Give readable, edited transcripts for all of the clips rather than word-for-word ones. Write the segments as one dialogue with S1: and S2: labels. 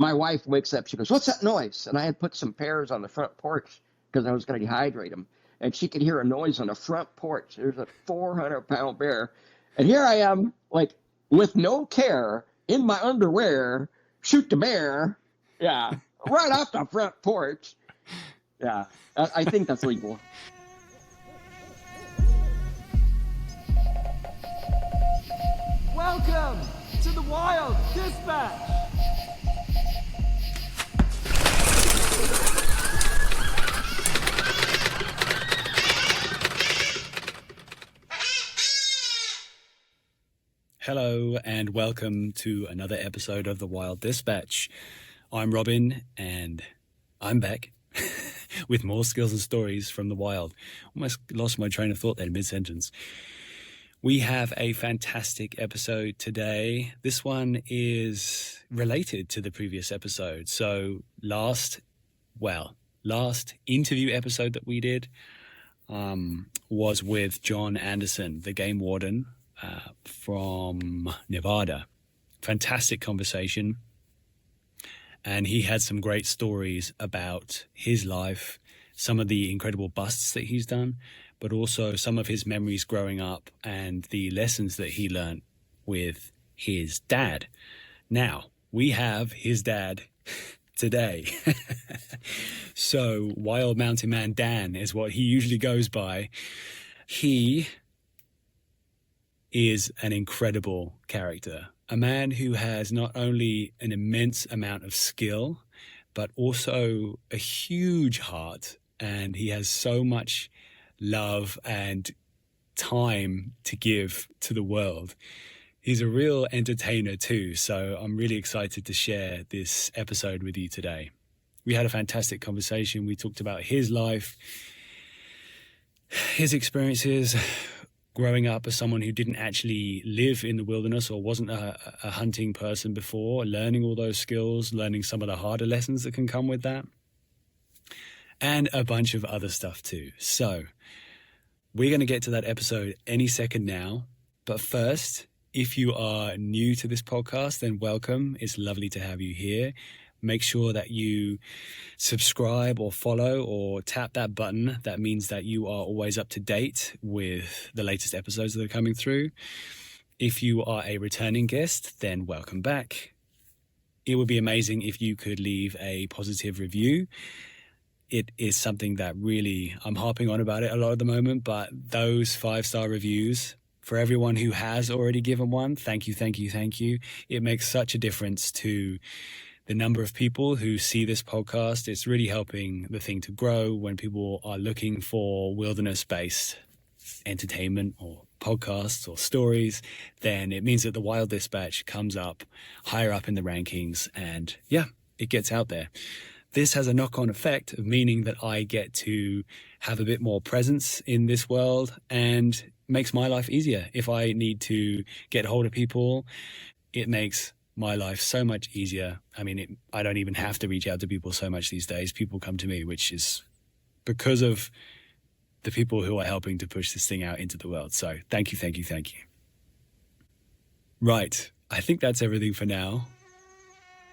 S1: my wife wakes up. She goes, "What's that noise?" And I had put some pears on the front porch because I was going to dehydrate them. And she could hear a noise on the front porch. There's a 400-pound bear. And here I am, like, with no care, in my underwear, shoot the bear. Yeah, right off the front porch. Yeah, I think that's legal.
S2: Welcome to the Wild Dispatch.
S3: Hello and welcome to another episode of the Wild Dispatch. I'm Robin and I'm back with more skills and stories from the wild. Almost lost my train of thought there mid-sentence. We have a fantastic episode today. This one is related to the previous episode. So last interview episode that we did was with John Anderson, the game warden from Nevada. Fantastic conversation. And he had some great stories about his life, some of the incredible busts that he's done, but also some of his memories growing up and the lessons that he learned with his dad. Now, we have his dad today. So, Wild Mountain Man Dan is what he usually goes by. He is an incredible character, a man who has not only an immense amount of skill, but also a huge heart, and he has so much love and time to give to the world. He's a real entertainer too, so I'm really excited to share this episode with you today. We had a fantastic conversation. We talked about his life, his experiences, growing up as someone who didn't actually live in the wilderness or wasn't a hunting person before, learning all those skills, learning some of the harder lessons that can come with that, and a bunch of other stuff too. So we're going to get to that episode any second now. But first, if you are new to this podcast, then welcome. It's lovely to have you here. Make sure that you subscribe or follow or tap that button. That means that you are always up to date with the latest episodes that are coming through. If you are a returning guest, then welcome back. It would be amazing if you could leave a positive review. It is something that really, I'm harping on about it a lot at the moment, but those 5-star reviews, for everyone who has already given one, thank you, thank you, thank you. It makes such a difference to the number of people who see this podcast. It's really helping the thing to grow when people are looking for wilderness-based entertainment or podcasts or stories. Then it means that the Wild Dispatch comes up higher up in the rankings, and yeah, it gets out there. This has a knock-on effect of meaning that I get to have a bit more presence in this world and makes my life easier. If I need to get hold of people, it makes my life so much easier. I mean, I don't even have to reach out to people so much these days. People come to me, which is because of the people who are helping to push this thing out into the world. So thank you, thank you, thank you. Right. I think that's everything for now.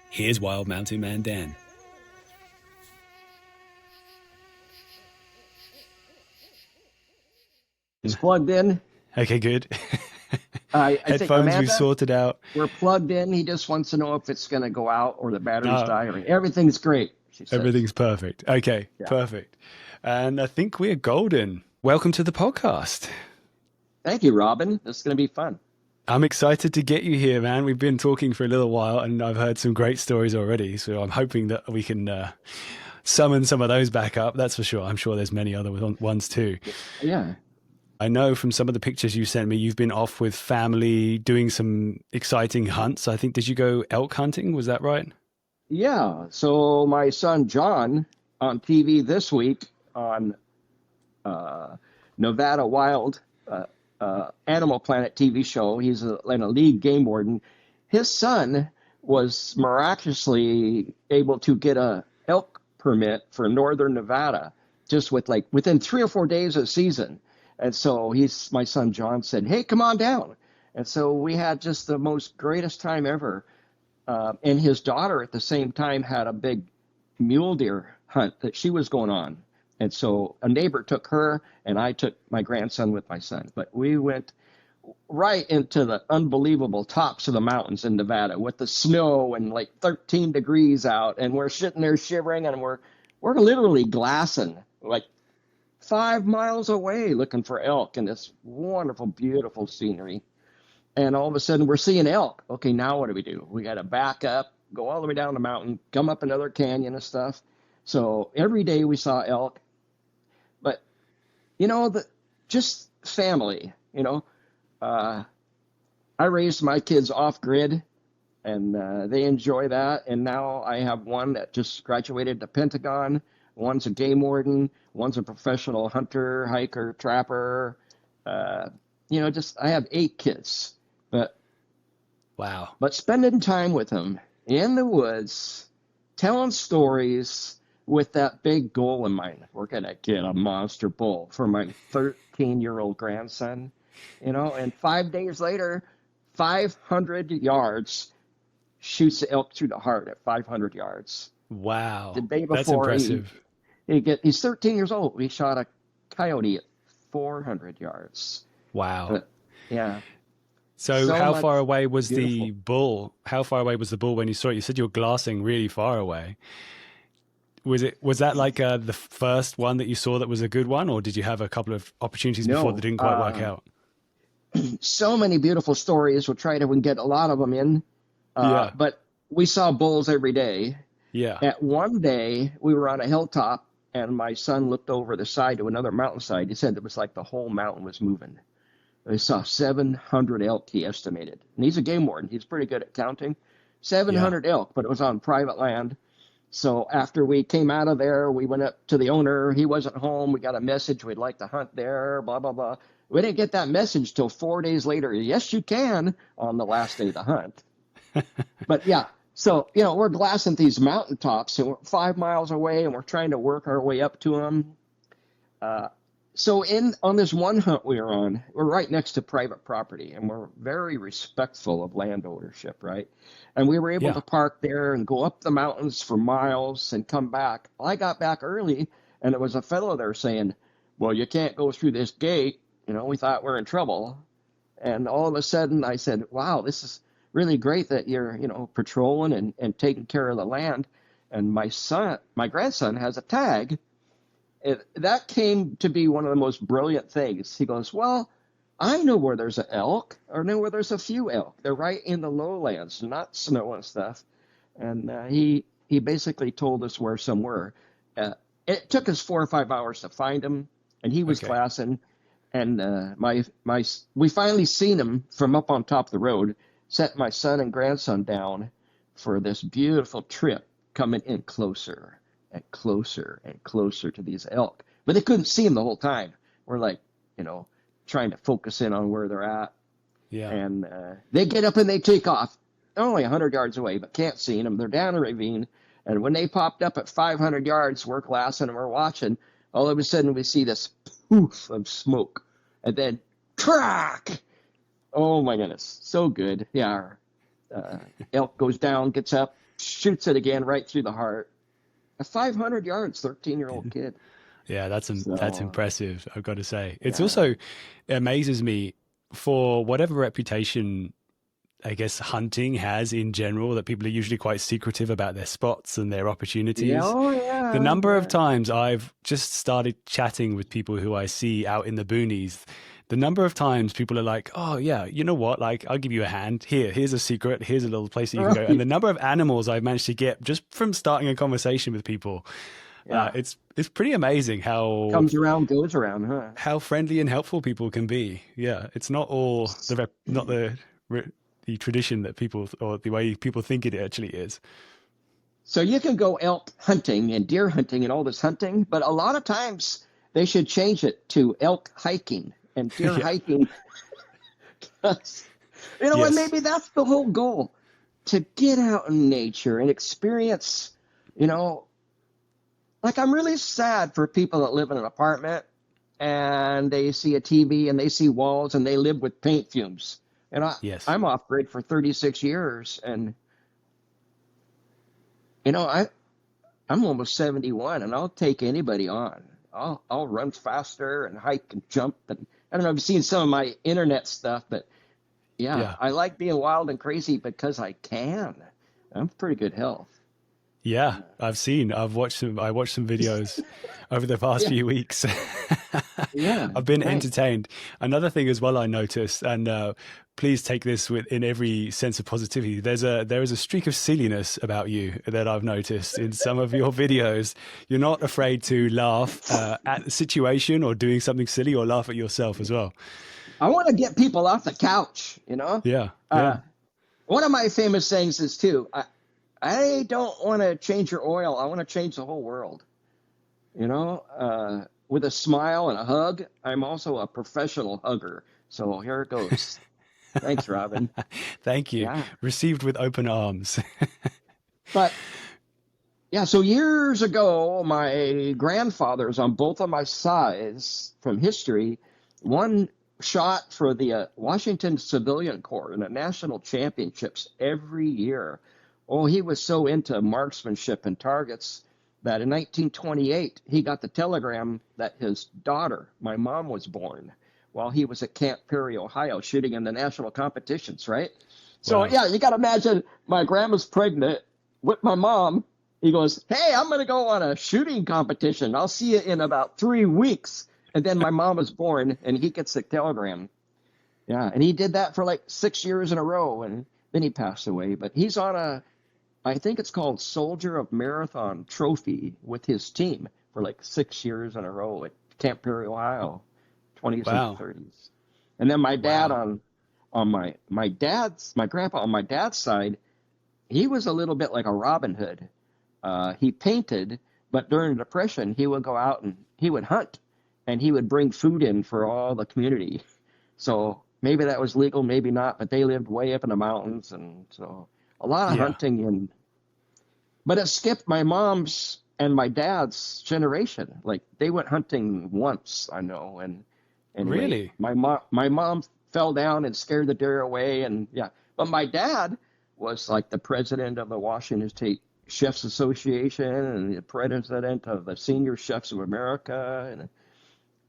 S3: Here's Wild Mountain Man Dan.
S1: It's plugged in.
S3: Okay, good.
S1: I think
S3: Headphones
S1: Amanda,
S3: we've sorted out.
S1: We're plugged in. He just wants to know if it's going to go out or the batteries die. Or everything's great. She says.
S3: Everything's perfect. Okay, yeah. Perfect. And I think we're golden. Welcome to the podcast.
S1: Thank you, Robin. This is going to be fun.
S3: I'm excited to get you here, man. We've been talking for a little while, and I've heard some great stories already. So I'm hoping that we can summon some of those back up. That's for sure. I'm sure there's many other ones too.
S1: Yeah.
S3: I know from some of the pictures you sent me, you've been off with family doing some exciting hunts. I think, did you go elk hunting? Was that right?
S1: Yeah. So my son, John, on TV this week on Nevada Wild Animal Planet TV show, he's a lead game warden. His son was miraculously able to get a elk permit for northern Nevada just within 3 or 4 days of season. And so my son John said, "Hey, come on down." And so we had just the most greatest time ever And his daughter at the same time had a big mule deer hunt that she was going on. And so a neighbor took her, and I took my grandson with my son. But we went right into the unbelievable tops of the mountains in Nevada with the snow and like 13 degrees out. And we're sitting there shivering, and we're literally glassing like 5 miles away looking for elk in this wonderful, beautiful scenery. And all of a sudden we're seeing elk. Okay, now what do? We got to back up, go all the way down the mountain, come up another canyon and stuff. So every day we saw elk. But, just family, I raised my kids off grid, and they enjoy that. And now I have one that just graduated to Pentagon. One's a game warden. One's a professional hunter, hiker, trapper. I have 8 kids.
S3: Wow.
S1: But spending time with them in the woods, telling stories with that big goal in mind. We're going to get a monster bull for my 13-year-old grandson, and 5 days later, 500 yards, shoots the elk through the heart at 500 yards.
S3: Wow.
S1: The day before,
S3: that's impressive.
S1: He's 13 years old. He shot a coyote at 400 yards.
S3: Wow.
S1: But, yeah.
S3: So how far away was
S1: beautiful.
S3: the bull? How far away was the bull when you saw it? You said you were glassing really far away. Was that like the first one that you saw that was a good one, or did you have a couple of opportunities before that didn't quite work out?
S1: So many beautiful stories. We can get a lot of them in. But we saw bulls every day.
S3: Yeah.
S1: At one day, we were on a hilltop, and my son looked over the side to another mountainside. He said it was like the whole mountain was moving. They saw 700 elk, he estimated. And he's a game warden. He's pretty good at counting. 700 elk, but it was on private land. So after we came out of there, we went up to the owner. He wasn't home. We got a message. We'd like to hunt there, blah, blah, blah. We didn't get that message till 4 days later. Yes, you can, on the last day of the hunt. But yeah, so, we're glassing these mountaintops, and we're 5 miles away, and we're trying to work our way up to them. So on this one hunt we were on, we're right next to private property, and we're very respectful of land ownership, right? And we were able to park there and go up the mountains for miles and come back. Well, I got back early, and there was a fellow there saying, well, you can't go through this gate. We thought we're in trouble. And all of a sudden I said, wow, this is really great that you're, patrolling and taking care of the land. And my grandson has a tag. That came to be one of the most brilliant things. He goes, well, I know where there's an elk, or know where there's a few elk. They're right in the lowlands, not snow and stuff. And he basically told us where some were. It took us 4 or 5 hours to find them, and he was glassing. And we finally seen him from up on top of the road, set my son and grandson down for this beautiful trip, coming in closer and closer and closer to these elk. But they couldn't see them the whole time. We're like, trying to focus in on where they're at.
S3: Yeah.
S1: And they get up and they take off. They're only 100 yards away, but can't see them. They're down a ravine. And when they popped up at 500 yards, we're glassing and we're watching. All of a sudden, we see this poof of smoke. And then, crack! Oh, my goodness. So good. Yeah. Elk goes down, gets up, shoots it again right through the heart. A 500 yards, 13-year-old kid.
S3: Yeah, that's impressive, I've got to say. It's also, it amazes me for whatever reputation, I guess, hunting has in general, that people are usually quite secretive about their spots and their opportunities.
S1: Yeah,
S3: the number of times I've just started chatting with people who I see out in the boonies, the number of times people are like, oh yeah, you know what? Like, I'll give you a hand. Here's a secret. Here's a little place that you can go. And the number of animals I've managed to get just from starting a conversation with people, it's pretty amazing how
S1: comes around, goes around, huh?
S3: How friendly and helpful people can be. Yeah, it's not all the tradition that people, or the way people think it actually is.
S1: So you can go elk hunting and deer hunting and all this hunting, but a lot of times they should change it to elk hiking and deer hiking. And maybe that's the whole goal, to get out in nature and experience, like, I'm really sad for people that live in an apartment and they see a TV and they see walls and they live with paint fumes. And I'm off grid for 36 years, and I'm almost 71, and I'll take anybody on. I'll run faster and hike and jump. And I don't know if you've seen some of my internet stuff, but yeah,
S3: Yeah.
S1: I like being wild and crazy because I can. I'm pretty good health.
S3: Yeah, I've watched I watched some videos over the past
S1: Yeah,
S3: few weeks.
S1: yeah,
S3: I've been
S1: right.
S3: entertained. Another thing as well I noticed, and please take this with in every sense of positivity. There is a streak of silliness about you that I've noticed in some of your videos. You're not afraid to laugh at the situation or doing something silly, or laugh at yourself as well.
S1: I want to get people off the couch, you know?
S3: Yeah,
S1: Uh,
S3: yeah.
S1: One of my famous sayings is too, I don't want to change your oil. I want to change the whole world. With a smile and a hug. I'm also a professional hugger. So here it goes. Thanks, Robin.
S3: Thank you.
S1: Yeah.
S3: Received with open arms.
S1: But yeah, so years ago, my grandfathers on both of my sides from history, one shot for the Washington Civilian Corps in the national championships every year. Oh, he was so into marksmanship and targets that in 1928 he got the telegram that his daughter, my mom, was born while he was at Camp Perry, Ohio, shooting in the national competitions, right? So
S3: Wow.
S1: yeah, you got to imagine my grandma's pregnant with my mom. He goes, "Hey, I'm going to go on a shooting competition. I'll see you in about 3 weeks." And then my mom was born, and he gets the telegram. Yeah, and he did that for like 6 years in a row, and then he passed away. But he's on I think it's called Soldier of Marathon Trophy with his team for like 6 years in a row at Camp Perry, Ohio, 20s and
S3: Wow.
S1: 30s. And then my dad
S3: Wow.
S1: on my grandpa on my dad's side, he was a little bit like a Robin Hood. He painted, but during the Depression, he would go out and he would hunt, and he would bring food in for all the community. So maybe that was legal, maybe not, but they lived way up in the mountains, and so a lot of
S3: Yeah.
S1: hunting. But it skipped my mom's and my dad's generation. Like they went hunting once, I know. And anyway,
S3: Really?
S1: my mom fell down and scared the deer away, and yeah. But my dad was like the president of the Washington State Chefs Association and the president of the Senior Chefs of America,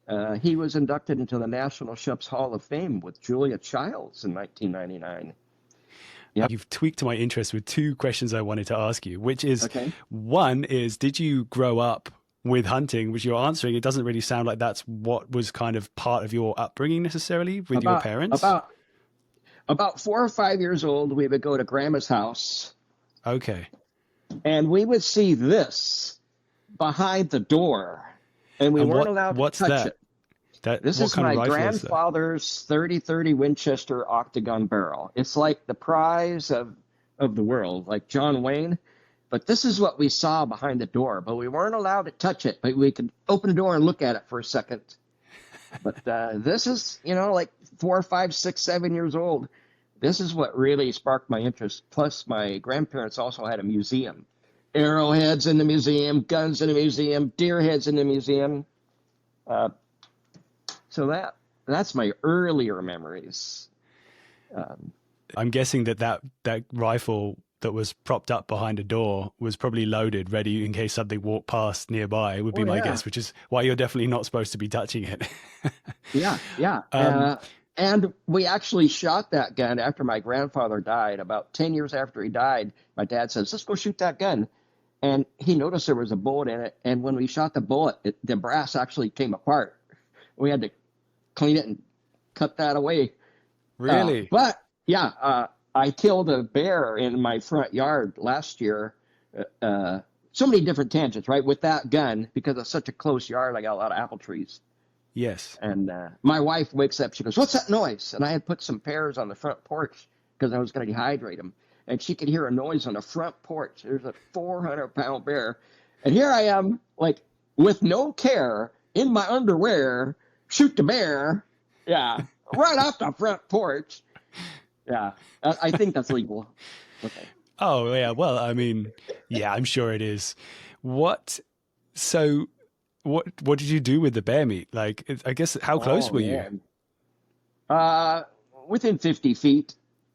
S1: and he was inducted into the National Chefs Hall of Fame with Julia Childs in 1999. Yep.
S3: You've tweaked my interest with two questions I wanted to ask you, which is
S1: Okay.
S3: one is, did you grow up with hunting, which you're answering? It doesn't really sound like that's what was kind of part of your upbringing necessarily with your
S1: About
S3: parents.
S1: about about 4 or 5 years old, we would go to Grandma's house,
S3: Okay.
S1: and we would see this behind the door, and we
S3: And
S1: weren't allowed to
S3: what's
S1: touch
S3: that?
S1: it.
S3: That
S1: This
S3: what
S1: is
S3: kind of
S1: my
S3: rifle is that?
S1: grandfather's 30-30 Winchester octagon barrel. It's like the prize of the world, like John Wayne. But this is what we saw behind the door. But we weren't allowed to touch it. But we could open the door and look at it for a second. But this is, like 4, 5, 6, 7 years old. This is what really sparked my interest. Plus, my grandparents also had a museum. Arrowheads in the museum, guns in the museum, deer heads in the museum. Uh, So that's my earlier memories. Um,
S3: I'm guessing that rifle that was propped up behind a door was probably loaded, ready in case something walked past nearby, would be
S1: oh
S3: my
S1: yeah,
S3: guess, which is why you're definitely not supposed to be touching it.
S1: yeah, yeah.
S3: um,
S1: And we actually shot that gun after my grandfather died. About 10 years after he died, my dad says, "Let's go shoot that gun." And he noticed there was a bullet in it. And when we shot the bullet, the brass actually came apart. We had to clean it and cut that away.
S3: really?
S1: But yeah, I killed a bear in my front yard last year. So many different tangents, right? With that gun, because it's such a close yard, I got a lot of apple trees.
S3: Yes.
S1: And my wife wakes up, she goes, "What's that noise?" And I had put some pears on the front porch because I was going to dehydrate them. And she could hear a noise on the front porch. There's a 400-pound bear. And here I am, like, with no care, in my underwear, shoot the bear. Yeah, right off the front porch. Yeah, I think that's legal. Okay.
S3: Oh, yeah. Well, I mean, yeah, I'm sure it is. What? So, what did you do with the bear meat? Like, I guess, how close
S1: Oh,
S3: were you?
S1: man. Uh, Within 50 feet,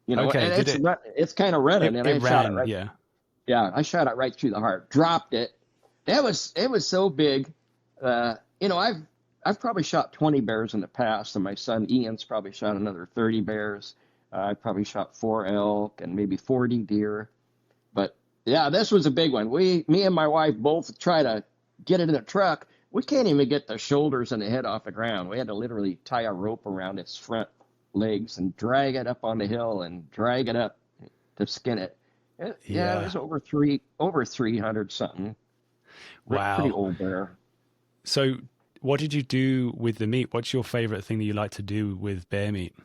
S3: Okay.
S1: and
S3: Did it?
S1: it's kind of running, and
S3: It
S1: I shot it
S3: ran.
S1: right.
S3: Yeah.
S1: Yeah, I shot it right through the heart. Dropped it. It was so big. I've probably shot 20 bears in the past, and my son Ian's probably shot another 30 bears. I probably shot 4 elk and maybe 40 deer. But yeah, this was a big one. Me and my wife both try to get it in the truck. We can't even get the shoulders and the head off the ground. We had to literally tie a rope around its front legs and drag it up on the hill and drag it up to skin it. Yeah, it was over 300 something.
S3: Wow.
S1: Pretty old bear.
S3: So what did you do with the meat? What's your favorite thing that you like to do with bear meat?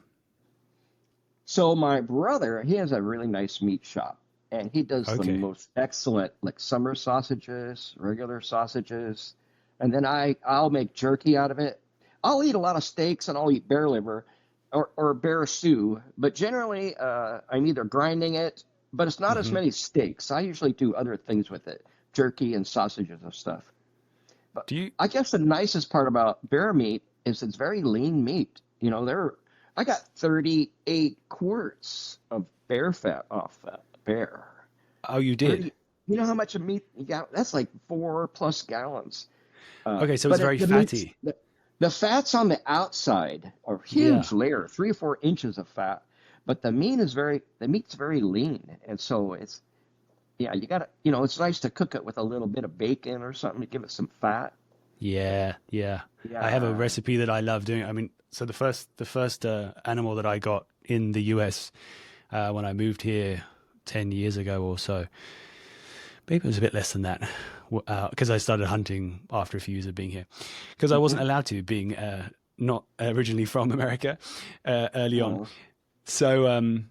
S1: So my brother, he has a really nice meat shop, and he does the most excellent, like, summer sausages, regular sausages, and then I'll make jerky out of it. I'll eat a lot of steaks, and I'll eat bear liver or bear stew, but generally I'm either grinding it, but it's not as many steaks. I usually do other things with it, jerky and sausages and stuff. But I guess the nicest part about bear meat is it's very lean meat. I got 38 quarts of bear fat off that bear.
S3: Oh, you did?
S1: You know how much of meat you got? That's like 4+ gallons.
S3: Okay, so it's very fatty.
S1: The fats on the outside are huge layer, 3 or 4 inches of fat, but the meat's very lean, and so you gotta, it's nice to cook it with a little bit of bacon or something to give it some fat.
S3: Yeah. I have a recipe that I love doing. I mean, so the first animal that I got in the US when I moved here 10 years ago or so, maybe it was a bit less than that, because I started hunting after a few years of being here, because I wasn't allowed to, being not originally from America early on. So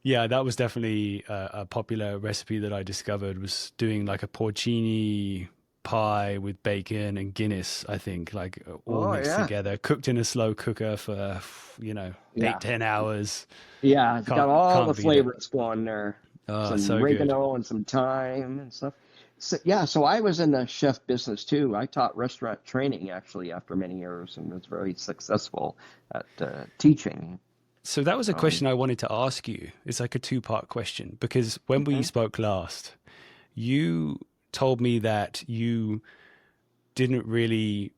S3: yeah, that was definitely a popular recipe that I discovered, was doing like a porcini pie with bacon and Guinness, I think, like all mixed together, cooked in a slow cooker for 8-10 hours.
S1: Yeah, it's got all the flavors going there. Some
S3: so
S1: oregano
S3: good.
S1: and some thyme and stuff. So I was in the chef business too. I taught restaurant training actually after many years, and was very successful at teaching.
S3: So that was a question I wanted to ask you. It's like a 2-part question, because when we spoke last, you told me that you didn't really,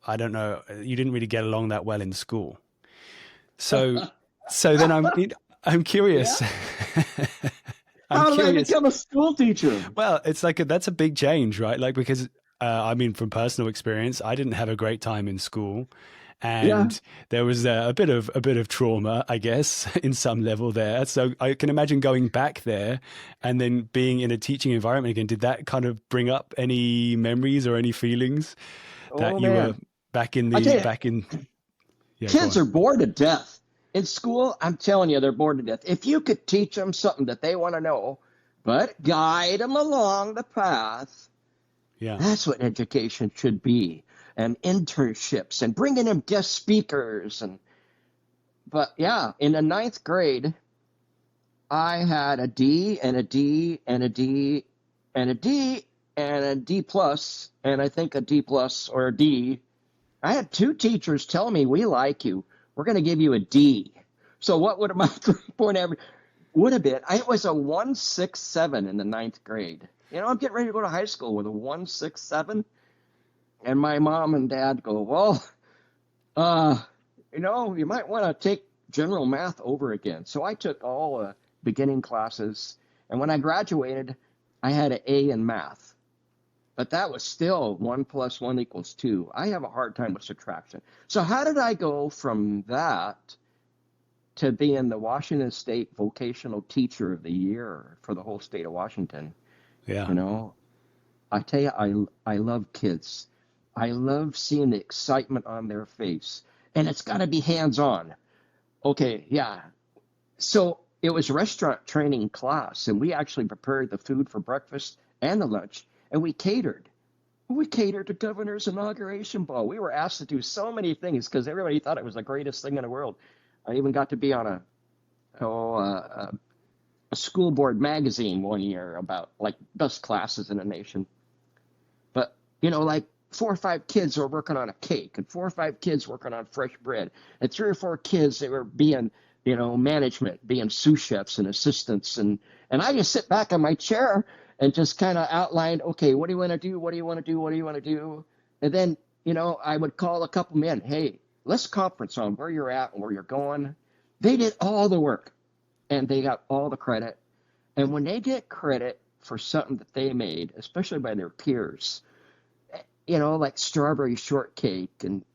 S3: you didn't really get along that well in school. So then I'm curious.
S1: Yeah. How did I become a school teacher?
S3: Well, it's like that's a big change, right? Like, because I mean, from personal experience, I didn't have a great time in school. And there was a bit of trauma, I guess, in some level there. So I can imagine going back there and then being in a teaching environment again. Did that kind of bring up any memories or any feelings that you were back in
S1: kids are bored to death. In school, I'm telling you, they're bored to death. If you could teach them something that they want to know, but guide them along the path, that's what education should be. And internships and bringing in guest speakers. But yeah, in the 9th grade, I had a D and a D and a D and a D and a D plus, and I think a D plus or a D. I had 2 teachers tell me, "We like you. We're going to give you a D." So what would my grade point average would have been? It was a 1.67 in the 9th grade. I'm getting ready to go to high school with a 1.67. And my mom and dad go, "Well, you might want to take general math over again." So I took all beginning classes. And when I graduated, I had an A in math. But that was still 1 + 1 = 2. I have a hard time with subtraction. So how did I go from that to being the Washington State Vocational Teacher of the Year for the whole state of Washington?
S3: Yeah.
S1: I tell you, I love kids. I love seeing the excitement on their face. And it's got to be hands-on. Okay, yeah. So it was a restaurant training class, and we actually prepared the food for breakfast and the lunch, and we catered. We catered to Governor's inauguration ball. We were asked to do so many things because everybody thought it was the greatest thing in the world. I even got to be on a school board magazine one year about, like, best classes in the nation. But, like, 4 or 5 kids were working on a cake, and 4 or 5 kids working on fresh bread, and 3 or 4 kids that were being, management, being sous chefs and assistants, and I just sit back in my chair and just kind of outlined, okay, what do you want to do? What do you want to do? What do you want to do? And then, I would call a couple men, hey, let's conference on where you're at and where you're going. They did all the work and they got all the credit. And when they get credit for something that they made, especially by their peers, like strawberry shortcake and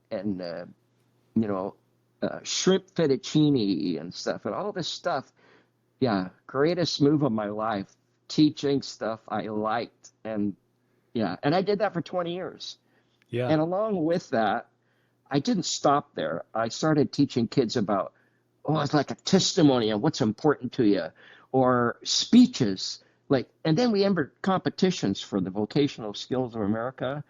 S1: shrimp fettuccine and stuff and all this stuff. Yeah, greatest move of my life, teaching stuff I liked. And I did that for 20 years.
S3: Yeah.
S1: And along with that, I didn't stop there. I started teaching kids about, it's like a testimony on what's important to you, or speeches. And then we entered competitions for the Vocational Skills of America,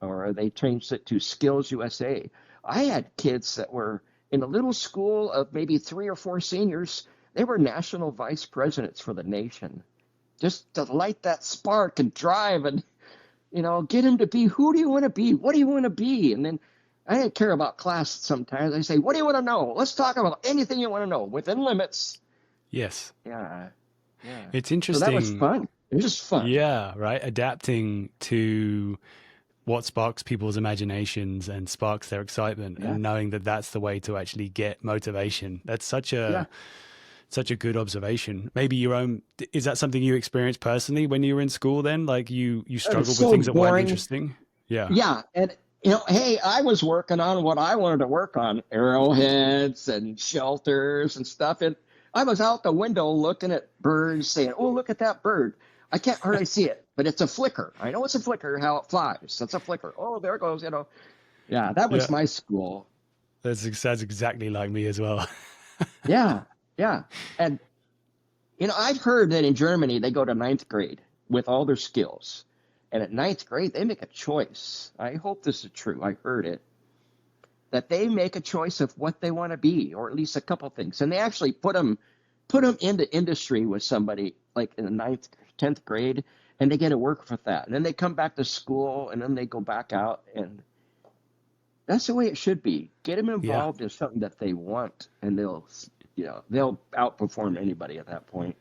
S1: or they changed it to Skills USA. I had kids that were in a little school of maybe 3 or 4 seniors. They were national vice presidents for the nation, just to light that spark and drive and, get them to be, who do you want to be? What do you want to be? And then I didn't care about class sometimes. I say, what do you want to know? Let's talk about anything you want to know within limits.
S3: Yes.
S1: Yeah.
S3: It's interesting.
S1: So that was fun. It was just fun.
S3: Yeah, right. Adapting to what sparks people's imaginations and sparks their excitement, and knowing that that's the way to actually get motivation. That's such a good observation. Maybe is that something you experienced personally when you were in school then? Like you struggled with things that weren't interesting? Yeah.
S1: Yeah. And, hey, I was working on what I wanted to work on, arrowheads and shelters and stuff. And I was out the window looking at birds saying, oh, look at that bird. I can't hardly see it, but it's a flicker. I know it's a flicker, how it flies. That's a flicker. Oh, there it goes, Yeah, that was my school.
S3: That's exactly like me as well.
S1: Yeah. And, I've heard that in Germany, they go to 9th grade with all their skills. And at 9th grade, they make a choice. I hope this is true. I heard it. That they make a choice of what they want to be, or at least a couple things. And they actually put them into industry with somebody like in the 9th, 10th grade, and they get to work with that. And then they come back to school, and then they go back out. And that's the way it should be. Get them involved in something that they want, and they'll outperform anybody at that point.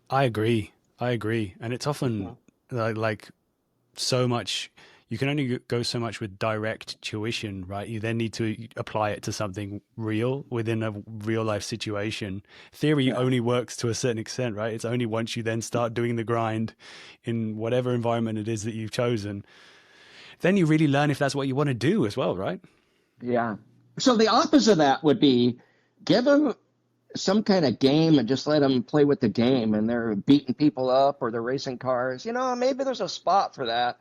S3: I agree. And it's often like so much, you can only go so much with direct tuition, right? You then need to apply it to something real within a real life situation. Theory only works to a certain extent, right? It's only once you then start doing the grind in whatever environment it is that you've chosen, then you really learn if that's what you want to do as well, right?
S1: Yeah. So the opposite of that would be give them some kind of game and just let them play with the game, and they're beating people up or they're racing cars. Maybe there's a spot for that.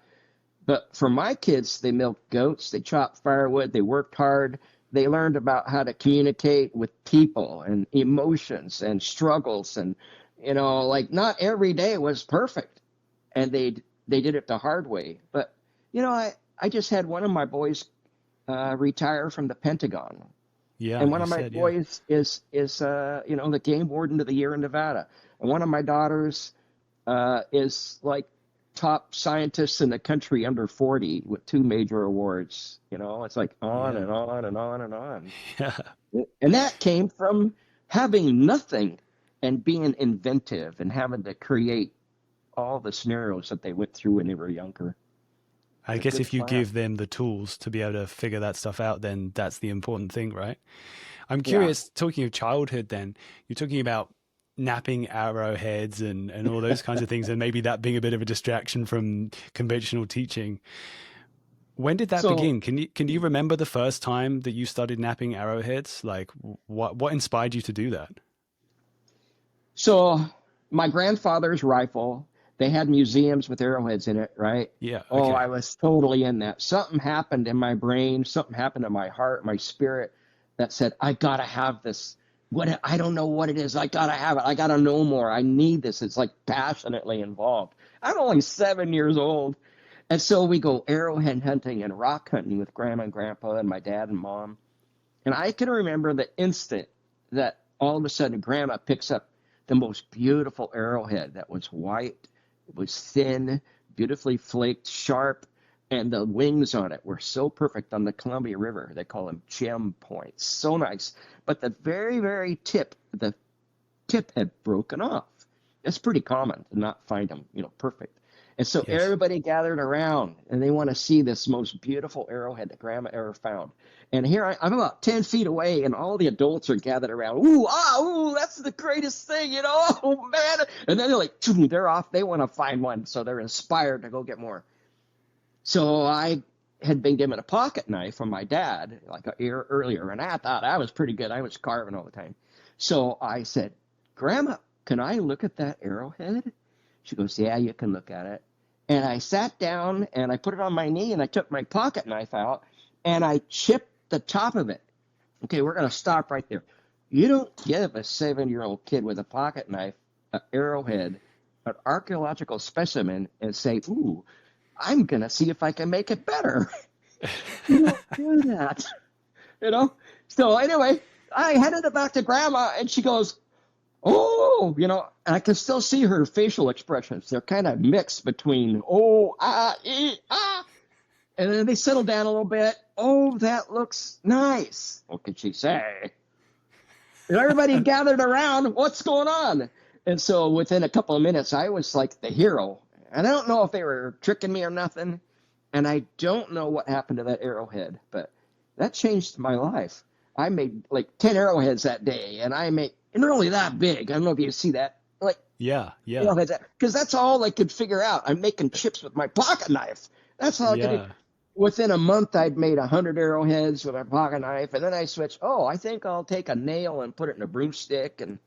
S1: But for my kids, they milked goats, they chopped firewood, they worked hard. They learned about how to communicate with people and emotions and struggles. And, not every day was perfect. And they did it the hard way. But, I just had one of my boys retire from the Pentagon.
S3: Yeah.
S1: And one of my boys is the game warden of the year in Nevada. And one of my daughters is like top scientists in the country under 40 with 2 major awards. It's like on and on and on and on.
S3: Yeah.
S1: And that came from having nothing and being inventive and having to create all the scenarios that they went through when they were younger.
S3: I guess if you give them the tools to be able to figure that stuff out, then that's the important thing, right? I'm curious, talking of childhood then, you're talking about napping arrowheads and all those kinds of things, and maybe that being a bit of a distraction from conventional teaching. When did that begin? Can you remember the first time that you started napping arrowheads? Like what inspired you to do that?
S1: So my grandfather's rifle, they had museums with arrowheads in it, right?
S3: Yeah. Okay.
S1: Oh, I was totally in that. Something happened in my brain, something happened in my heart, my spirit that said, I got to have this. I don't know what it is. I got to have it. I got to know more. I need this. It's like passionately involved. I'm only 7 years old. And so we go arrowhead hunting and rock hunting with grandma and grandpa and my dad and mom. And I can remember the instant that all of a sudden grandma picks up the most beautiful arrowhead that was white. It was thin, beautifully flaked, sharp, and the wings on it were so perfect on the Columbia River. They call them gem points. So nice. But the very, very tip, the tip had broken off. It's pretty common to not find them, perfect. And so
S3: Yes.
S1: everybody gathered around and they want to see this most beautiful arrowhead that grandma ever found. And here I'm about 10 feet away and all the adults are gathered around. Ooh, that's the greatest thing, oh man. And then they're like, they're off. They want to find one. So they're inspired to go get more. So I had been given a pocket knife from my dad like a year earlier. And I thought I was pretty good. I was carving all the time. So I said, Grandma, can I look at that arrowhead? She goes, yeah, you can look at it. And I sat down and I put it on my knee and I took my pocket knife out and I chipped the top of it. Okay, we're going to stop right there. You don't give a 7-year-old kid with a pocket knife an arrowhead, an archaeological specimen, and say, ooh, I'm going to see if I can make it better. You don't do that. So anyway, I headed it back to Grandma and she goes, oh, and I can still see her facial expressions. They're kind of mixed between, oh, ah, ah. And then they settle down a little bit. Oh, that looks nice. What could she say? And everybody gathered around. What's going on? And so within a couple of minutes, I was like the hero. And I don't know if they were tricking me or nothing. And I don't know what happened to that arrowhead, but that changed my life. I made like 10 arrowheads that day, and and they're only that big. I don't know if you see that. Like,
S3: Yeah.
S1: because that's all I could figure out. I'm making chips with my pocket knife. That's all I could do. Within a month, I'd made 100 arrowheads with my pocket knife, and then I switched. Oh, I think I'll take a nail and put it in a broomstick, and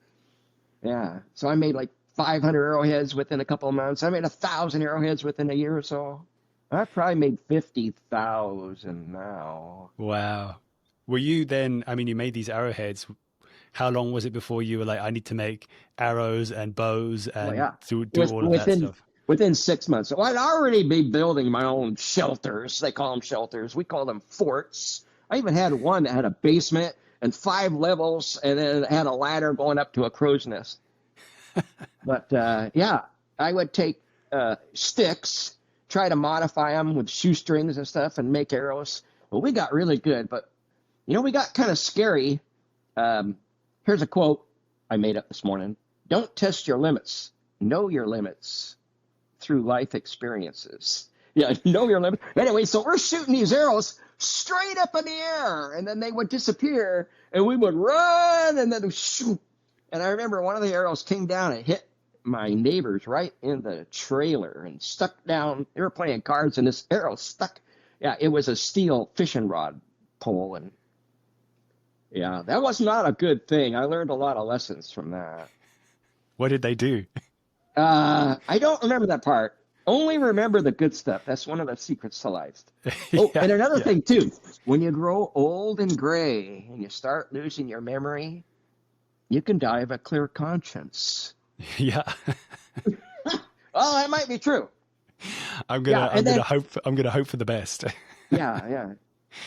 S1: yeah. So I made like 500 arrowheads within a couple of months. I made 1,000 arrowheads within a year or so. I probably made 50,000 now.
S3: Wow. Were you then, I mean, you made these arrowheads. How long was it before you were like, I need to make arrows and bows and do all of that stuff?
S1: Within 6 months. So I'd already be building my own shelters. They call them shelters. We call them forts. I even had one that had a basement and 5 levels, and then it had a ladder going up to a crow's nest. But I would take sticks, try to modify them with shoestrings and stuff, and make arrows. Well, we got really good, but we got kind of scary. Here's a quote I made up this morning. Don't test your limits. Know your limits through life experiences. Yeah, know your limits. Anyway, so we're shooting these arrows straight up in the air, and then they would disappear, and we would run, and then shoot. And I remember one of the arrows came down and hit my neighbors right in the trailer and stuck down. They were playing cards, and this arrow stuck. Yeah, it was a steel fishing rod pole, and yeah, that was not a good thing. I learned a lot of lessons from that.
S3: What did they do?
S1: I don't remember that part. Only remember the good stuff. That's one of the secrets to life. Oh, and another thing, too. When you grow old and gray and you start losing your memory, you can die of a clear conscience.
S3: Yeah.
S1: Well, that might be true.
S3: I'm gonna hope for the best.
S1: Yeah.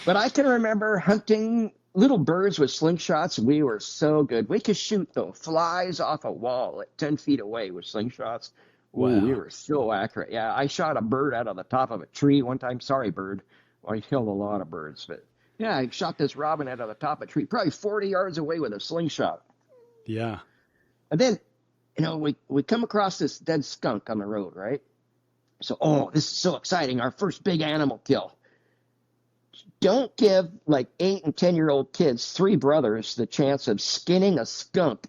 S1: But I can remember hunting little birds with slingshots. We were so good. We could shoot the flies off a wall at 10 feet away with slingshots. Wow. Ooh, we were so accurate. Yeah, I shot a bird out of the top of a tree one time. Sorry, bird. Well, I killed a lot of birds. But yeah, I shot this robin out of the top of a tree, probably 40 yards away with a slingshot.
S3: Yeah.
S1: And then, we come across this dead skunk on the road, right? So, this is so exciting. Our first big animal kill. Don't give like 8 and 10-year-old kids, 3 brothers, the chance of skinning a skunk.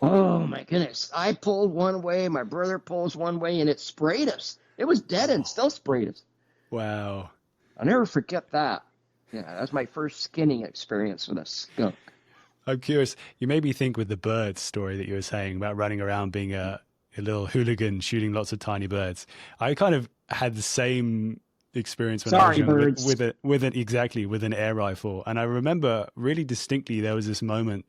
S1: Oh my goodness. I pulled one way, my brother pulls one way, and it sprayed us. It was dead and still sprayed us.
S3: Wow.
S1: I'll never forget that. Yeah, that was my first skinning experience with a skunk.
S3: I'm curious. You made me think with the birds story that you were saying about running around being a little hooligan shooting lots of tiny birds. I kind of had the same experience when I was young with an air rifle. And I remember really distinctly there was this moment.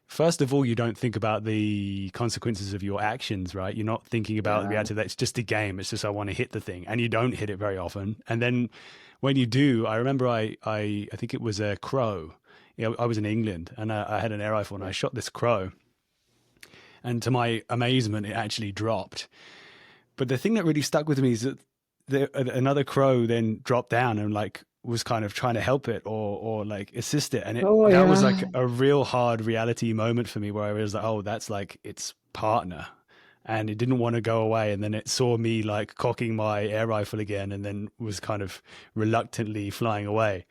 S3: First of all, you don't think about the consequences of your actions, right? You're not thinking about the reality that it's just a game. It's just I want to hit the thing, and you don't hit it very often. And then when you do, I remember I think it was a crow. I was in England, and I had an air rifle, and I shot this crow. And to my amazement, it actually dropped. But the thing that really stuck with me is that another crow then dropped down and was kind of trying to help it or assist it. And that was like a real hard reality moment for me where I was like, oh, that's like its partner. and it didn't want to go away. And then it saw me like cocking my air rifle again, and then was kind of reluctantly flying away.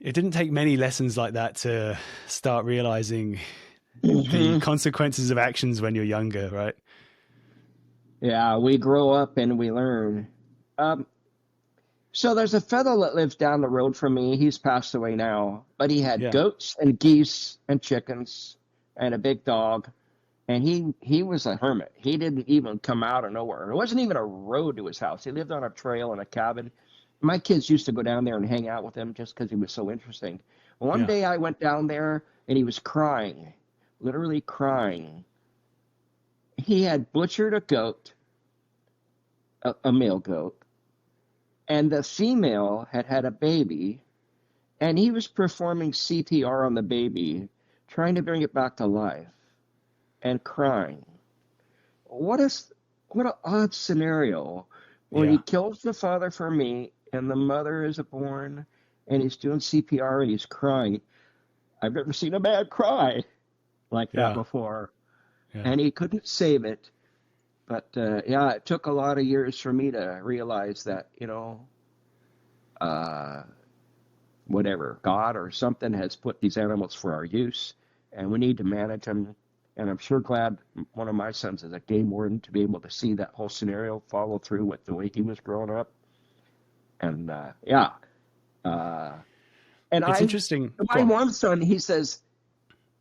S3: It didn't take many lessons like that to start realizing the consequences of actions when you're younger, right?
S1: Yeah, we grow up and we learn. Um, so there's a fellow that lives down the road from me. He's passed away now, but he had
S3: Yeah.
S1: goats and geese and chickens and a big dog. And he was a hermit. He didn't even come out of nowhere. There wasn't even a road to his house. He lived on a trail in a cabin. My kids used to go down there and hang out with him just because he was so interesting. One
S3: Yeah.
S1: day I went down there and he was crying, literally crying. He had butchered a goat, a male goat, and the female had had a baby, and he was performing CPR on the baby, trying to bring it back to life, and crying. What is what an odd scenario when he
S3: Yeah.
S1: kills the father for me and the mother is born and he's doing CPR and he's crying. I've never seen a man cry like that
S3: Yeah.
S1: before.
S3: Yeah.
S1: And he couldn't save it. But yeah, it took a lot of years for me to realize that, uh, whatever, God or something has put these animals for our use and we need to manage them. And I'm sure glad one of my sons is a game warden to be able to see that whole scenario follow through with the way he was growing up. And yeah. Uh, and
S3: It's interesting. Go
S1: my
S3: on.
S1: one son, he says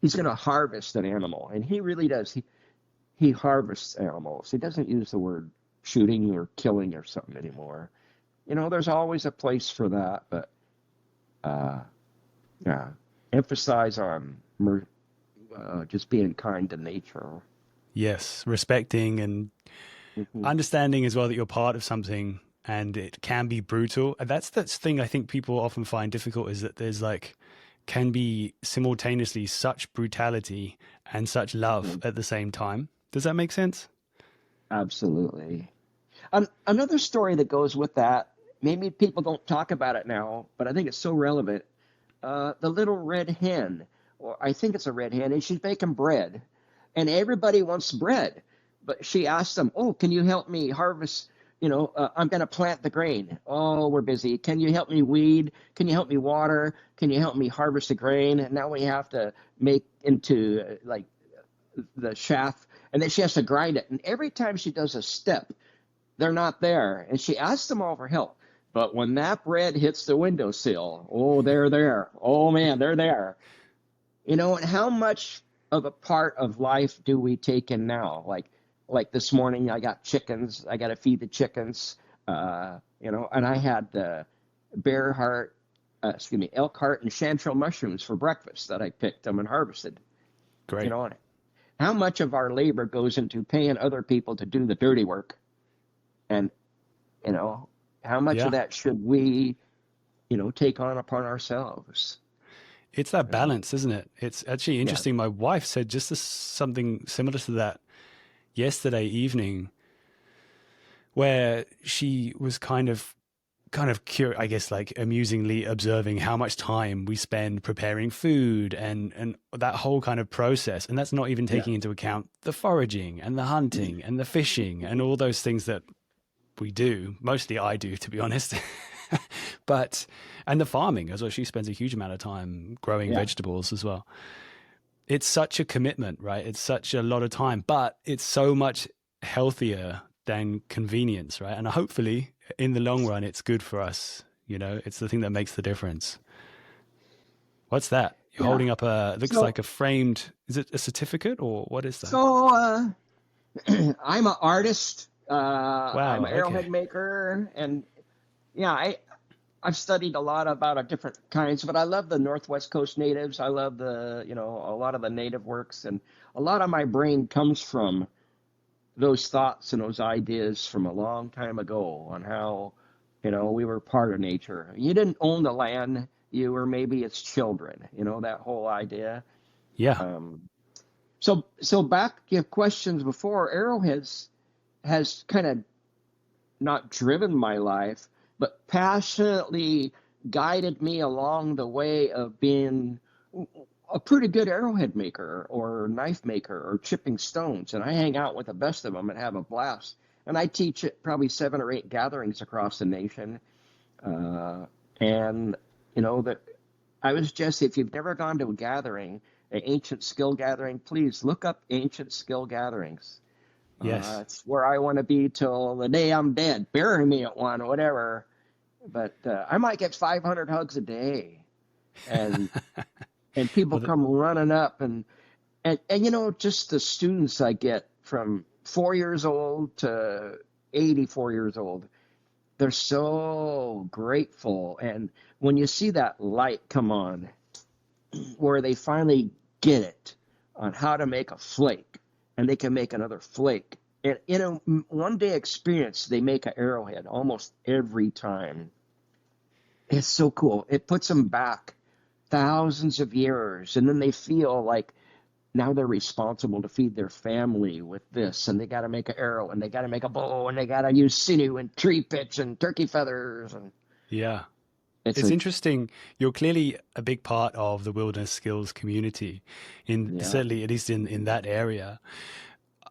S1: he's going to harvest an animal. And he really does. He harvests animals. He doesn't use the word shooting or killing or something anymore. There's always a place for that. But yeah, emphasize on just being kind to nature.
S3: Yes. Respecting and
S1: Mm-hmm.
S3: understanding as well that you're part of something and it can be brutal. And that's the thing I think people often find difficult, is that there's like, can be simultaneously such brutality and such love at the same time. Does that make sense?
S1: Absolutely. Another story that goes with that, maybe people don't talk about it now, but I think it's so relevant. The little red hen, or I think it's a red hen, and she's baking bread, and everybody wants bread. But she asked them, "Oh, can you help me harvest? I'm going to plant the grain. Oh, we're busy. Can you help me weed? Can you help me water? Can you help me harvest the grain?" And now we have to make into like the chaff, and then she has to grind it. And every time she does a step, they're not there. And she asks them all for help. But when that bread hits the windowsill, oh, they're there. Oh, man, they're there. And how much of a part of life do we take in now? Like this morning, I got chickens. I got to feed the chickens, and I had elk heart and chanterelle mushrooms for breakfast that I picked them and harvested.
S3: Great.
S1: And how much of our labor goes into paying other people to do the dirty work? And, how much
S3: Yeah.
S1: of that should we, take on upon ourselves?
S3: It's that balance, isn't it? It's actually
S1: Yeah.
S3: interesting. My wife said just something similar to that yesterday evening, where she was kind of curious, I guess, like amusingly observing how much time we spend preparing food and that whole kind of process. And that's not even taking into account the foraging and the hunting and the fishing and all those things that we do. Mostly I do, to be honest. And the farming as well. She spends a huge amount of time growing vegetables as well. It's such a commitment, right? It's such a lot of time, but it's so much healthier than convenience, right? And hopefully in the long run, it's good for us. It's the thing that makes the difference. What's that? You're holding up looks like a framed, is it a certificate or what is that?
S1: So I'm an artist.
S3: Wow,
S1: I'm an arrowhead
S3: okay.
S1: maker. And I've studied a lot about different kinds, but I love the Northwest Coast natives. I love a lot of the native works. And a lot of my brain comes from those thoughts and those ideas from a long time ago on how, we were part of nature. You didn't own the land. You were maybe its children, that whole idea.
S3: Yeah.
S1: So back to your questions before, Arrowheads has kind of not driven my life, but passionately guided me along the way of being a pretty good arrowhead maker or knife maker or chipping stones, and I hang out with the best of them and have a blast. And I teach at probably 7 or 8 gatherings across the nation. And that I was just, if you've never gone to a gathering, an ancient skill gathering, please look up ancient skill gatherings.
S3: Yes.
S1: It's where I want to be till the day I'm dead. Bury me at one, whatever. But I might get 500 hugs a day, and people come running up, and just the students I get from 4 years old to 84 years old, they're so grateful. And when you see that light come on, where they finally get it on how to make a flake, and they can make another flake. And in a one-day experience, they make an arrowhead almost every time. It's so cool. It puts them back thousands of years, and then they feel like now they're responsible to feed their family with this, and they got to make an arrow, and they got to make a bow, and they got to use sinew and tree pitch and turkey feathers. And
S3: yeah. It's interesting. You're clearly a big part of the wilderness skills community, certainly at least in that area.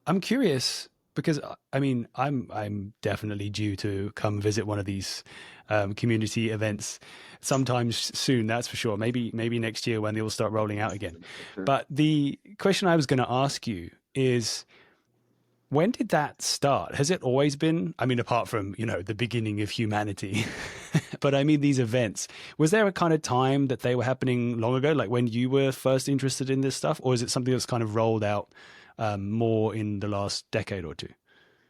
S3: I'm curious because I mean I'm definitely due to come visit one of these community events sometimes soon. That's for sure. Maybe next year when they will start rolling out again. Sure. But the question I was going to ask you is, when did that start? Has it always been, I mean, apart from, the beginning of humanity, but I mean, these events, was there a kind of time that they were happening long ago, like when you were first interested in this stuff, or is it something that's kind of rolled out more in the last decade or two?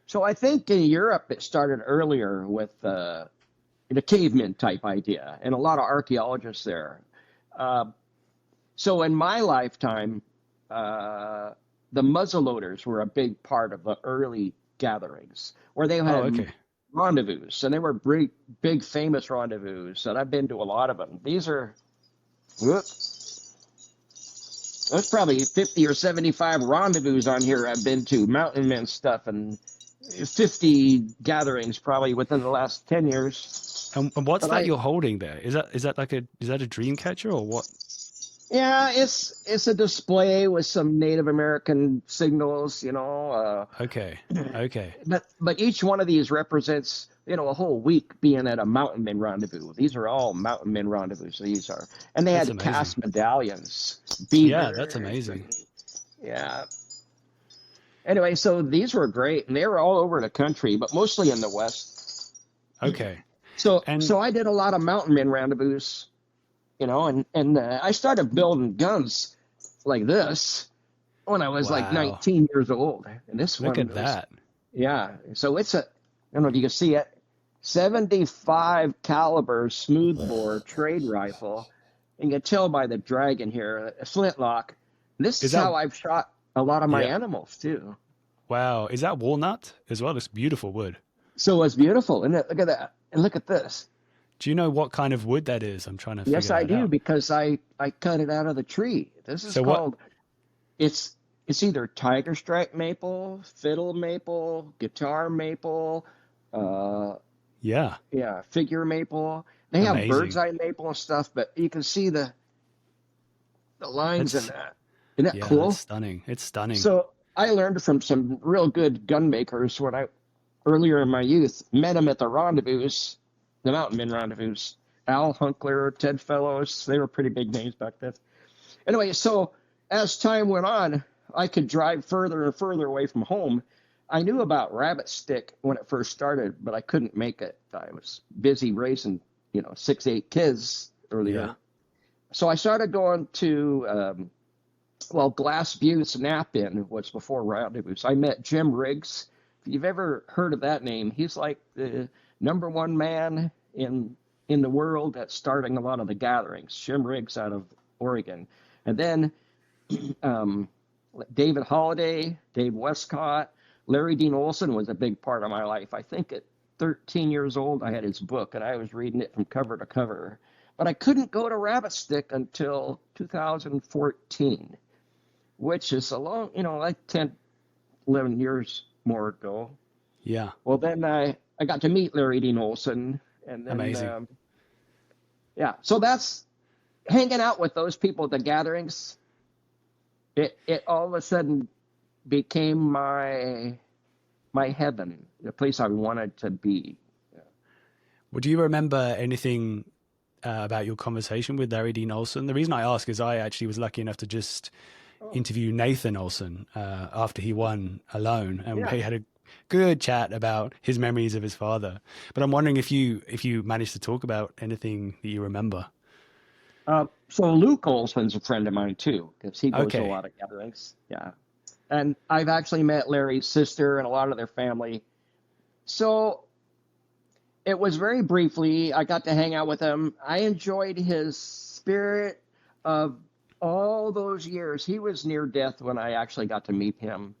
S1: So I think in Europe, it started earlier with the caveman type idea, and a lot of archaeologists there. So in my lifetime, the muzzleloaders were a big part of the early gatherings, where they had rendezvous, and they were big famous rendezvous, and I've been to a lot of them. These are, there's probably 50 or 75 rendezvous on here I've been to, mountain men stuff, and 50 gatherings probably within the last 10 years.
S3: And what's that you're holding there? Is that a dream catcher or what?
S1: Yeah, it's a display with some Native American signals,
S3: Okay.
S1: But each one of these represents, a whole week being at a mountain men rendezvous. These are all mountain men rendezvous. So these are, and they had to cast medallions.
S3: Yeah, that's amazing.
S1: Yeah. Anyway, so these were great, and they were all over the country, but mostly in the West.
S3: Okay.
S1: So I did a lot of mountain men rendezvous. And I started building guns like this when I was like 19 years old. And this one,
S3: look at that.
S1: Yeah. So it's I don't know if you can see it, 75 caliber smoothbore trade rifle. And you can tell by the dragon here, a flintlock. This is how I've shot a lot of my animals too.
S3: Wow. Is that walnut as well? It's beautiful wood.
S1: So it's beautiful. And look at that. And look at this.
S3: Do you know what kind of wood that is? I'm trying to figure
S1: Yes, I do,
S3: out.
S1: because I cut it out of the tree. This is called, it's either tiger stripe maple, fiddle maple, guitar maple, figure maple. They have bird's eye maple and stuff, but you can see the lines in that. Isn't that cool?
S3: It's stunning. It's stunning.
S1: So I learned from some real good gun makers when I, earlier in my youth, met them at the rendezvous. The mountain men rendezvous. Al Hunkler, Ted Fellows, they were pretty big names back then. Anyway, so as time went on, I could drive further and further away from home. I knew about rabbit stick when it first started, but I couldn't make it. I was busy raising, 6, 8 kids earlier.
S3: Yeah.
S1: So I started going to, Glass Buttes Nap-In was before rendezvous. I met Jim Riggs. If you've ever heard of that name, he's like the number one man in the world that's starting a lot of the gatherings. Jim Riggs out of Oregon. And then David Holliday, Dave Westcott, Larry Dean Olson was a big part of my life. I think at 13 years old, I had his book, and I was reading it from cover to cover. But I couldn't go to Rabbit Stick until 2014, which is a long, like 10, 11 years more ago.
S3: Yeah.
S1: Well, then I got to meet Larry Dean Olson. And then,
S3: amazing.
S1: So that's hanging out with those people at the gatherings. it all of a sudden became my heaven, the place I wanted to be.
S3: Well, do you remember anything about your conversation with Larry Dean Olson? The reason I ask is I actually was lucky enough to just interview Nathan Olson after he won Alone, and
S1: Yeah.
S3: we had a good chat about his memories of his father. But I'm wondering if you managed to talk about anything that you remember.
S1: So Luke Olson's a friend of mine too, because he goes to a
S3: Okay.
S1: lot of gatherings. Yeah. And I've actually met Larry's sister and a lot of their family. So it was very briefly. I got to hang out with him. I enjoyed his spirit of all those years. He was near death when I actually got to meet him.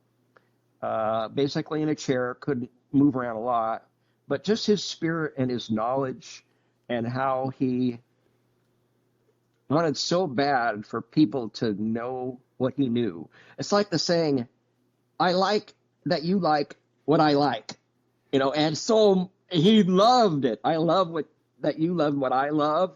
S1: Basically in a chair, couldn't move around a lot, but just his spirit and his knowledge and how he wanted so bad for people to know what he knew. It's like the saying, I like that you like what I like, and so he loved it. I love that you love what I love.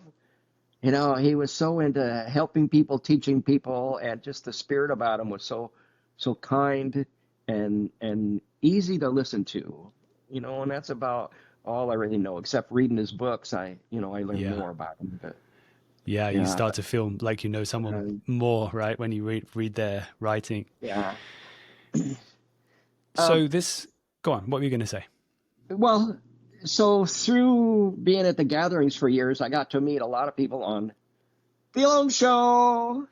S1: He was so into helping people, teaching people, and just the spirit about him was so kind and easy to listen to. And that's about all I really know, except reading his books. I learned
S3: Yeah.
S1: more about him. But
S3: Yeah, you
S1: yeah,
S3: start to feel like you know someone
S1: um,
S3: more, right, when you read their writing.
S1: yeah. Um,
S3: So this, go on, what were you going to say?
S1: well, so through being at the gatherings for years, I got to meet a lot of people on the Alone Show.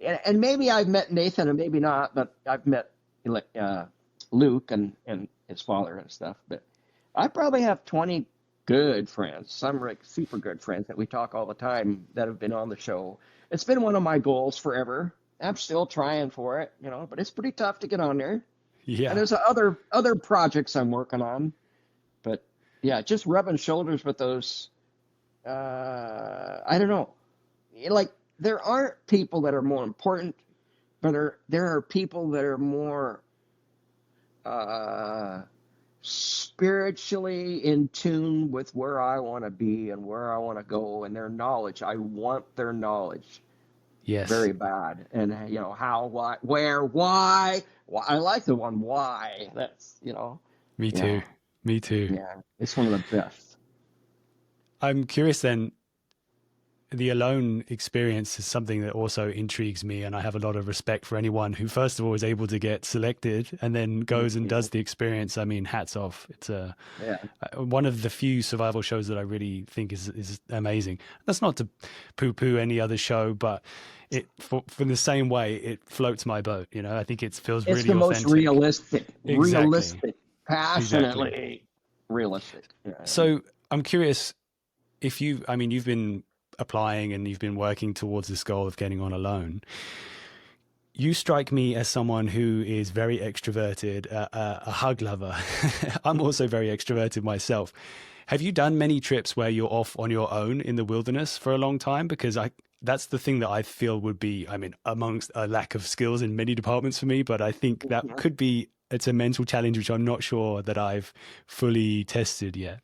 S1: And maybe I've met Nathan and maybe not, but I've met like Luke and his father and stuff. But I probably have 20 good friends, some like super good friends that we talk all the time that have been on the show. It's been one of my goals forever. I'm still trying for it, but it's pretty tough to get on there. And
S3: Yeah.
S1: there's other projects I'm working on. But yeah, just rubbing shoulders with those. I don't know. Like there aren't people that are more important, but there are people that are more uh, spiritually in tune with where I want to be and where I want to go, and their knowledge. I want their knowledge
S3: Yes.
S1: very bad, and how, why, where, why. I like the one why. That's
S3: Me too.
S1: yeah,
S3: Me too.
S1: yeah. It's one of the best.
S3: I'm curious then, the alone experience is something that also intrigues me, and I have a lot of respect for anyone who first of all is able to get selected and then goes and does the experience. I mean, hats off. It's
S1: Yeah.
S3: one of the few survival shows that I really think is amazing. That's not to poo-poo any other show, but for the same way it floats my boat. I think it feels
S1: It's
S3: really
S1: the most
S3: authentic. Exactly.
S1: realistic,
S3: Exactly.
S1: passionately realistic. Yeah.
S3: So I'm curious if you've been applying and you've been working towards this goal of getting on Alone. You strike me as someone who is very extroverted, a hug lover. I'm also very extroverted myself. Have you done many trips where you're off on your own in the wilderness for a long time? Because that's the thing that I feel would be, amongst a lack of skills in many departments for me, but I think that
S1: Yeah.
S3: could be, it's a mental challenge, which I'm not sure that I've fully tested yet.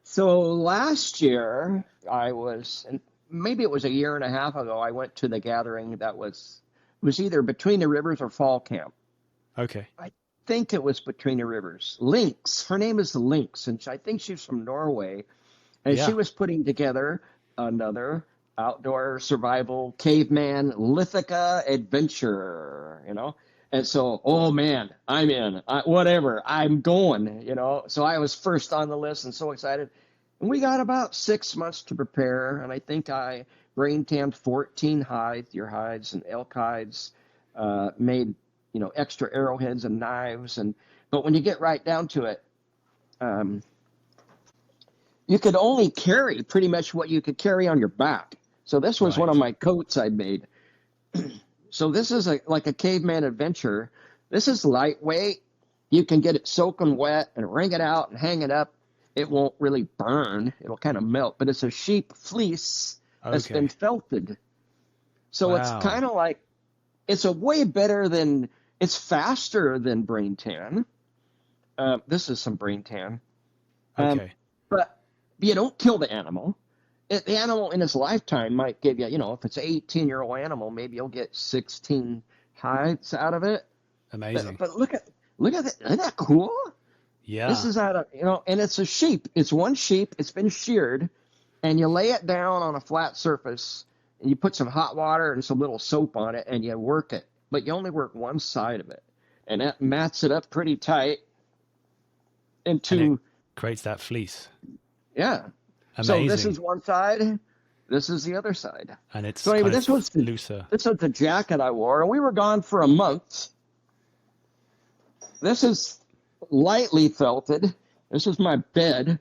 S1: So last year, and maybe it was a year and a half ago, I went to the gathering that was either Between the Rivers or Fall Camp.
S3: Okay.
S1: I think it was Between the Rivers. Lynx, her name is Lynx, and I think she's from Norway, and she
S3: Yeah.
S1: was putting together another outdoor survival caveman Lithica adventure. And so, oh man, I'm in. Whatever, I'm going. So I was first on the list and so excited. And we got about 6 months to prepare, and I think I brain tanned 14 deer hides and elk hides, made extra arrowheads and knives, but when you get right down to it, um, you could only carry pretty much what you could carry on your back. So this was one of
S3: Right.
S1: my coats I made. So this is like a caveman adventure. This is lightweight. You can get it soaking wet and wring it out and hang it up. It won't really burn. It'll kind of melt, but it's a sheep fleece that's been
S3: Okay.
S1: felted. So it's
S3: Wow.
S1: kind of like, it's faster than brain tan. This is some brain tan. Um,
S3: Okay.
S1: but you don't kill the animal. the animal in its lifetime might give you, if it's an 18-year-old animal, maybe you'll get 16 hides out of it.
S3: Amazing.
S1: But look at that. Isn't that cool? This
S3: Yeah.
S1: is out of, and it's a sheep. It's one sheep. It's been sheared, and you lay it down on a flat surface, and you put some hot water and some little soap on it, and you work it. But you only work one side of it, and that mats it up pretty tight
S3: And it
S1: into,
S3: creates that fleece.
S1: yeah. So this
S3: Amazing.
S1: is one side. This is the other side.
S3: And it's
S1: So anyway,
S3: kind of looser.
S1: this was the jacket I wore, and we were gone for a month. This is lightly felted. This is my bed.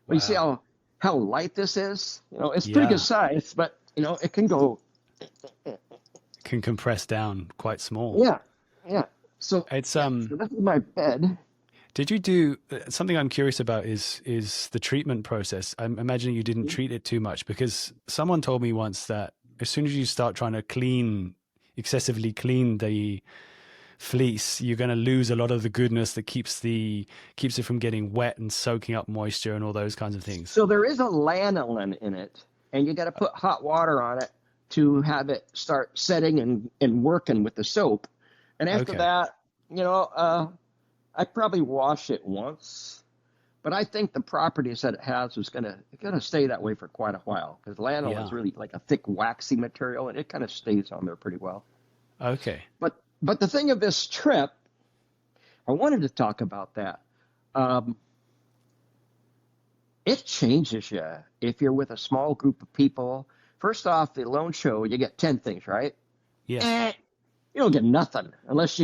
S1: But you see
S3: Wow.
S1: how light this is? It's pretty
S3: Yeah.
S1: good size, but it can go.
S3: Can compress down quite small.
S1: Yeah, yeah. So
S3: It's
S1: so this is my bed.
S3: Did you do something I'm curious about is the treatment process? I'm imagining you didn't treat it too much, because someone told me once that as soon as you start trying to excessively clean the fleece, you're going to lose a lot of the goodness that keeps it from getting wet and soaking up moisture and all those kinds of things.
S1: So there is a lanolin in it, and you got to put hot water on it to have it start setting and working with the soap. And after
S3: Okay.
S1: that, I probably wash it once, but I think the properties that it has is gonna stay that way for quite a while, because lanolin
S3: Yeah.
S1: is really like a thick waxy material, and it kind of stays on there pretty well.
S3: Okay.
S1: But the thing of this trip, I wanted to talk about that. Um, it changes you if you're with a small group of people. First off, the lone show, you get 10 things, right?
S3: Yes.
S1: You don't get nothing unless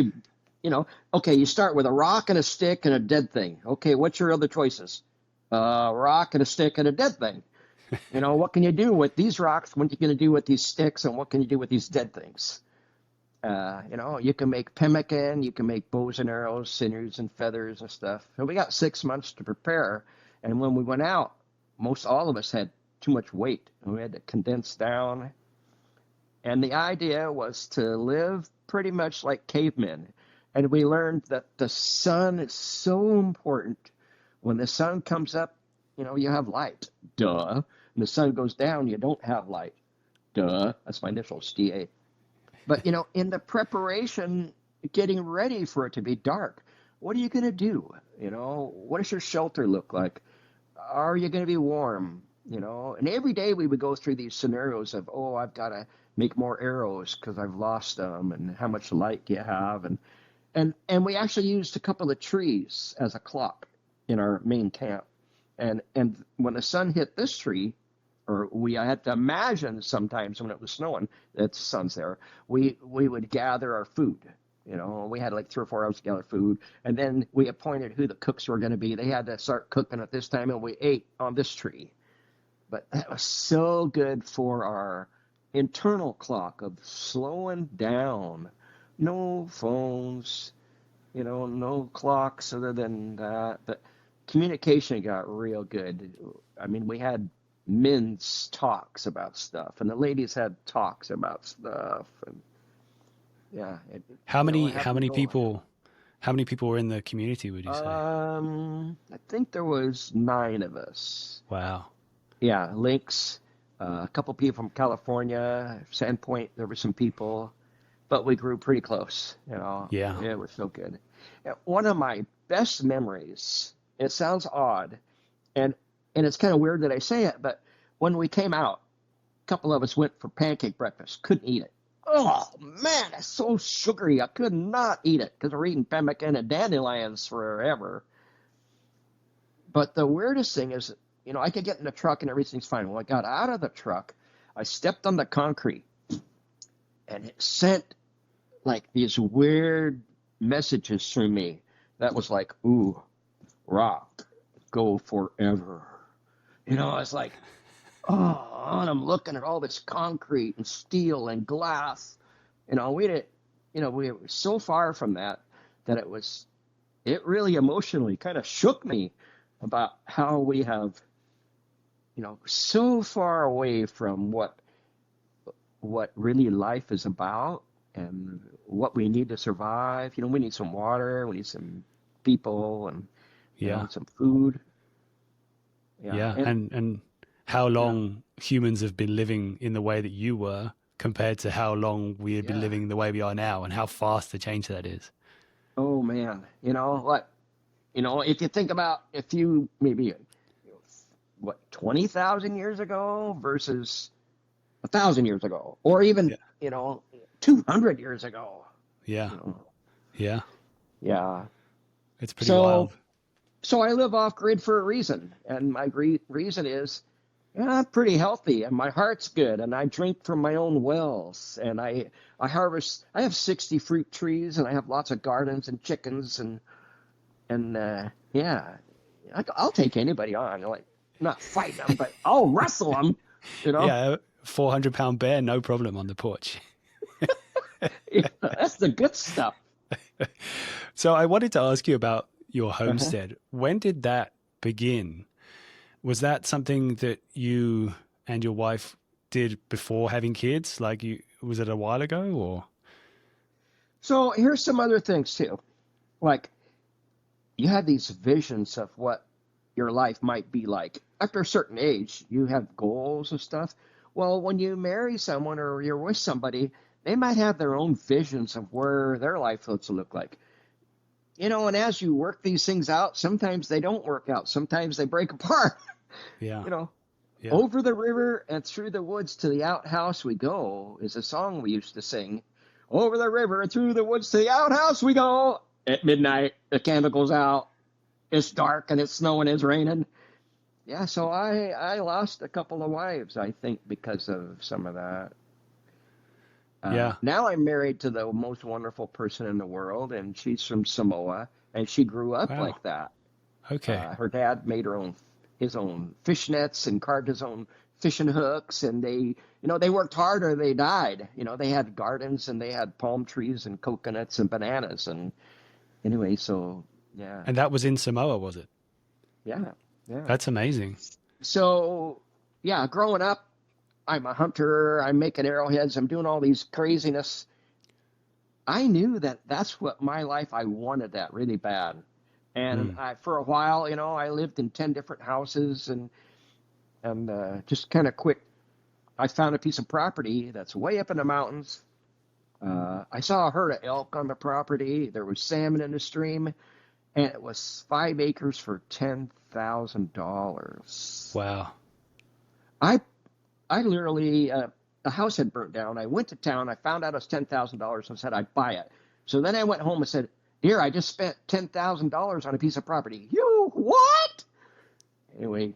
S1: okay, you start with a rock and a stick and a dead thing. Okay, what's your other choices? A rock and a stick and a dead thing. What can you do with these rocks? What are you going to do with these sticks? And what can you do with these dead things? You can make pemmican, you can make bows and arrows, sinews and feathers and stuff. And we got 6 months to prepare. And when we went out, most all of us had too much weight, and we had to condense down. And the idea was to live pretty much like cavemen. And we learned that the sun is so important. When the sun comes up, you have light. Duh. And the sun goes down, you don't have light. Duh. That's my initials, DA. But, in the preparation, getting ready for it to be dark, what are you going to do? What does your shelter look like? Are you going to be warm? And every day we would go through these scenarios of, I've got to make more arrows because I've lost them, and how much light do you have? And we actually used a couple of trees as a clock in our main camp. And when the sun hit this tree, or I had to imagine sometimes when it was snowing that the sun's there, we would gather our food. We had like 3 or 4 hours to gather food, and then we appointed who the cooks were going to be. They had to start cooking at this time, and we ate on this tree. But that was so good for our internal clock of slowing down. No phones, no clocks other than that. But communication got real good. I mean, we had men's talks about stuff, and the ladies had talks about stuff, and yeah.
S3: How many
S1: going.
S3: people were in the community, would you say?
S1: I think there was 9 of us.
S3: Wow.
S1: Yeah, Lynx, a couple people from California, Sandpoint. There were some people, but we grew pretty close.
S3: Yeah.
S1: It was so good. And one of my best memories. It sounds odd, and it's kind of weird that I say it, but when we came out, a couple of us went for pancake breakfast. Couldn't eat it. Oh man, it's so sugary. I could not eat it because we're eating pemmican and dandelions forever. But the weirdest thing is, I could get in the truck and everything's fine. Well, I got out of the truck, I stepped on the concrete, and it sent like these weird messages through me. That was like, ooh, rock, go forever. It's like, and I'm looking at all this concrete and steel and glass. We were so far from that it really emotionally kind of shook me about how we have, so far away from what really life is about and what we need to survive. We need some water, we need some people, and
S3: Yeah.
S1: some food.
S3: Yeah. And how long humans have been living in the way that you were compared to how long we had been living the way we are now, and how fast the change that is.
S1: Oh man, if you think about if you maybe what 20,000 years ago versus 1,000 years ago, or even
S3: Yeah.
S1: 200 years ago.
S3: Yeah.
S1: You know,
S3: Yeah.
S1: yeah.
S3: It's pretty
S1: So
S3: wild.
S1: so I live off grid for a reason, and my reason is I'm pretty healthy, and my heart's good, and I drink from my own wells, and I harvest. I have 60 fruit trees, and I have lots of gardens and chickens, and yeah, I'll take anybody on. Like not fight them, but I'll wrestle them. You know,
S3: Yeah. 400-pound bear, no problem on the porch.
S1: That's the good stuff.
S3: So I wanted to ask you about your
S1: Uh-huh.
S3: homestead. When did that begin? Was that something that you and your wife did before having kids? Like, was it a while ago, or?
S1: So here's some other things too. Like you have these visions of what your life might be like. After a certain age, you have goals and stuff. Well, when you marry someone or you're with somebody, they might have their own visions of where their life looks to look like. And as you work these things out, sometimes they don't work out. Sometimes they break apart.
S3: Yeah.
S1: you know,
S3: Yeah.
S1: Over the river and through the woods to the outhouse we go is a song we used to sing. Over the river and through the woods to the outhouse we go. At midnight, the candle goes out. It's dark and it's snowing, it's raining. Yeah, so I lost a couple of wives, I think, because of some of that.
S3: Yeah.
S1: Now I'm married to the most wonderful person in the world, and she's from Samoa, and she grew up
S3: Wow.
S1: like that.
S3: Okay.
S1: Her dad made his own fish nets and carved his own fishing hooks, and they worked hard or they died. They had gardens and they had palm trees and coconuts and bananas, and anyway, so yeah,
S3: And that was in Samoa, was it?
S1: yeah, yeah.
S3: That's amazing.
S1: So yeah, growing up, I'm a hunter. I'm making arrowheads. I'm doing all these craziness. I knew that that's what my life. I wanted that really bad. And
S3: Mm.
S1: for a while, I lived in 10 different houses and just kind of quick. I found a piece of property that's way up in the mountains. I saw a herd of elk on the property. There was salmon in the stream, and it was 5 acres for $10,000.
S3: Wow.
S1: I I literally the house had burnt down. I went to town. I found out it was $10,000 and said I'd buy it. So then I went home and said, "Dear, I just spent $10,000 on a piece of property." You what? Anyway,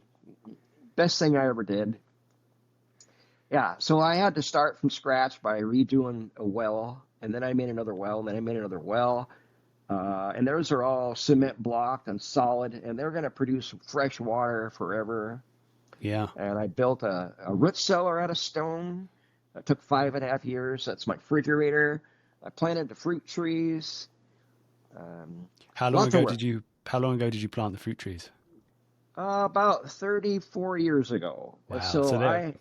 S1: best thing I ever did. Yeah, so I had to start from scratch by redoing a well, and then I made another well, and then I made another well. And those are all cement blocked and solid, and they're going to produce fresh water forever.
S3: Yeah.
S1: And I built a root cellar out of stone. It took 5.5 years. That's my refrigerator. I planted the fruit trees.
S3: How long
S1: Lots of
S3: ago
S1: work.
S3: how long ago did you plant the fruit trees?
S1: About 34 years ago.
S3: Wow. So
S1: So
S3: they're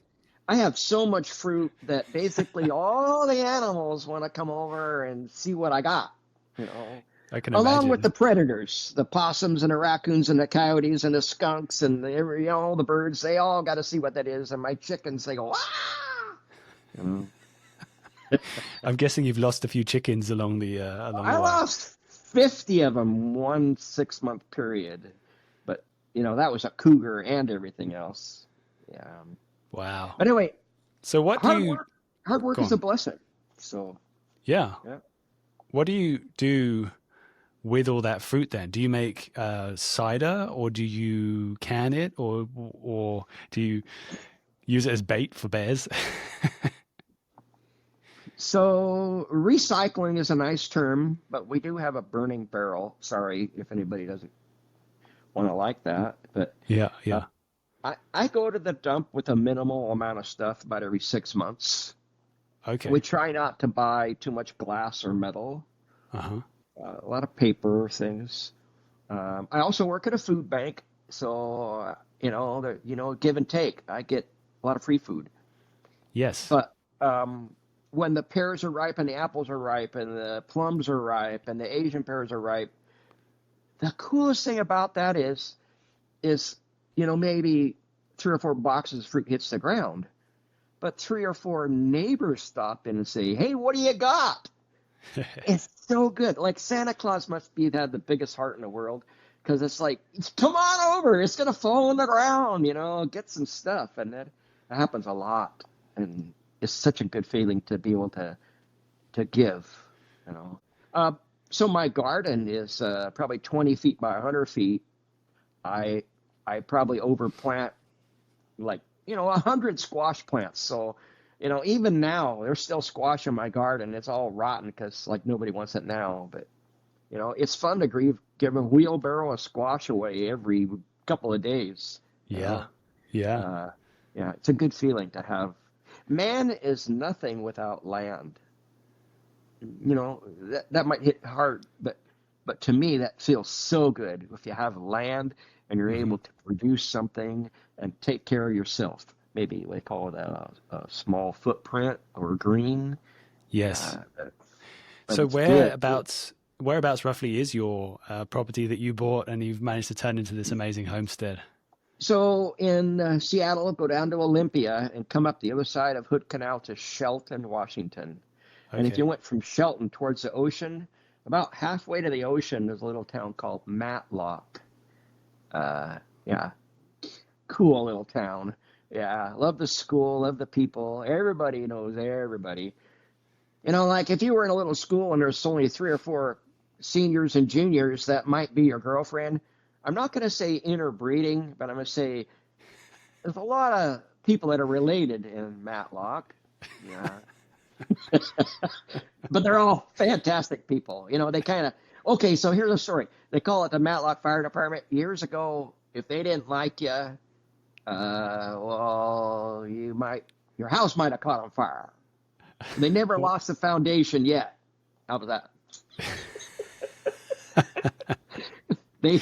S1: I have so much fruit that basically all the animals want to come over and see what I got. You know,
S3: I can
S1: along with
S3: imagine.
S1: the predators, the possums and the raccoons and the coyotes and the skunks and all the birds. They all got to see what that is. And my chickens, they go ah. You know?
S3: I'm guessing you've lost a few chickens along
S1: I
S3: the way.
S1: lost 50 of them 1 6-month period, but that was a cougar and everything else. Yeah.
S3: Wow.
S1: But anyway,
S3: So what do
S1: hard
S3: you
S1: work. Hard work
S3: go
S1: is a
S3: on?
S1: blessing. So
S3: Yeah.
S1: yeah.
S3: What do you do with all that fruit then? Do you make cider, or do you can it, or do you use it as bait for bears?
S1: So recycling is a nice term, but we do have a burning barrel. Sorry if anybody doesn't want to like that, but
S3: Yeah,
S1: uh,
S3: yeah.
S1: I go to the dump with a minimal amount of stuff about every 6 months. We
S3: Okay.
S1: try not to buy too much glass or metal,
S3: Uh-huh.
S1: a lot of paper things. I also work at a food bank, so give and take. I get a lot of free food.
S3: Yes.
S1: But when the pears are ripe and the apples are ripe and the plums are ripe and the Asian pears are ripe, the coolest thing about that is maybe 3 or 4 boxes of fruit hits the ground. But 3 or 4 neighbors stop in and say, "Hey, what do you got?" It's so good. Like Santa Claus must be had the biggest heart in the world, because it's like, come on over. It's gonna fall on the ground, get some stuff, and that happens a lot. And it's such a good feeling to be able to give, So my garden is probably 20 feet by 100 feet. I probably overplant like 100 squash plants. So even now there's still squash in my garden. It's all rotten because like nobody wants it now. But it's fun to give a wheelbarrow of squash away every couple of days.
S3: Yeah.
S1: Yeah, it's a good feeling to have. Man is nothing without land. That might hit hard, but to me that feels so good if you have land and you're able to produce something and take care of yourself. Maybe they call it a small footprint or green.
S3: Yes.
S1: But
S3: So
S1: it's good.
S3: whereabouts roughly is your property that you bought and you've managed to turn into this amazing homestead?
S1: So in Seattle, go down to Olympia and come up the other side of Hood Canal to Shelton, Washington. And if
S3: Okay.
S1: you went from Shelton towards the ocean, about halfway to the ocean, there's a little town called Matlock. Yeah, cool little town. Yeah, love the school, love the people. Everybody knows everybody. Like if you were in a little school and there's only 3 or 4 seniors and juniors that might be your girlfriend, I'm not going to say interbreeding, but I'm going to say there's a lot of people that are related in Matlock. Yeah. But they're all fantastic people. They kind of, okay, so here's a story. They call it the Matlock Fire Department. Years ago, if they didn't like you, well, your house might have caught on fire. They never lost the foundation yet. How about that? They're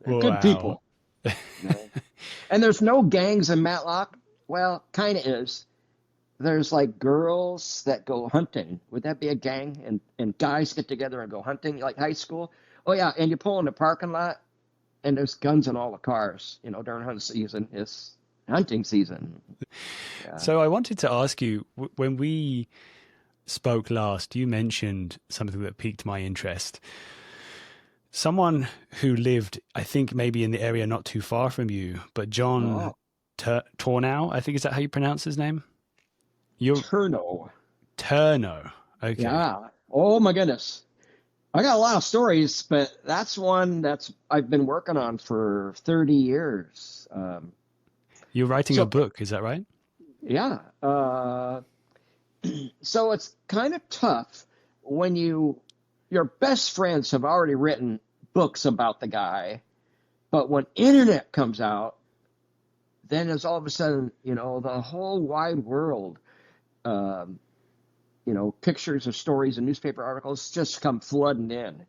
S1: good people. And there's no gangs in Matlock. Well, kind of is. There's like girls that go hunting. Would that be a gang? And guys get together and go hunting like high school. Oh yeah, and you pull in the parking lot, and there's guns in all the cars. During hunting season, it's hunting season. Yeah.
S3: So I wanted to ask you, when we spoke last, you mentioned something that piqued my interest. Someone who lived, I think maybe in the area not too far from you, but John Tornow, I think, is that how you pronounce his name?
S1: Turno.
S3: Okay.
S1: Yeah. Oh my goodness. I got a lot of stories, but that's one I've been working on for 30 years.
S3: You're writing a book, is that right?
S1: Yeah. So it's kind of tough when your best friends have already written books about the guy, but when internet comes out, then it's all of a sudden, the whole wide world, pictures of stories and newspaper articles just come flooding in.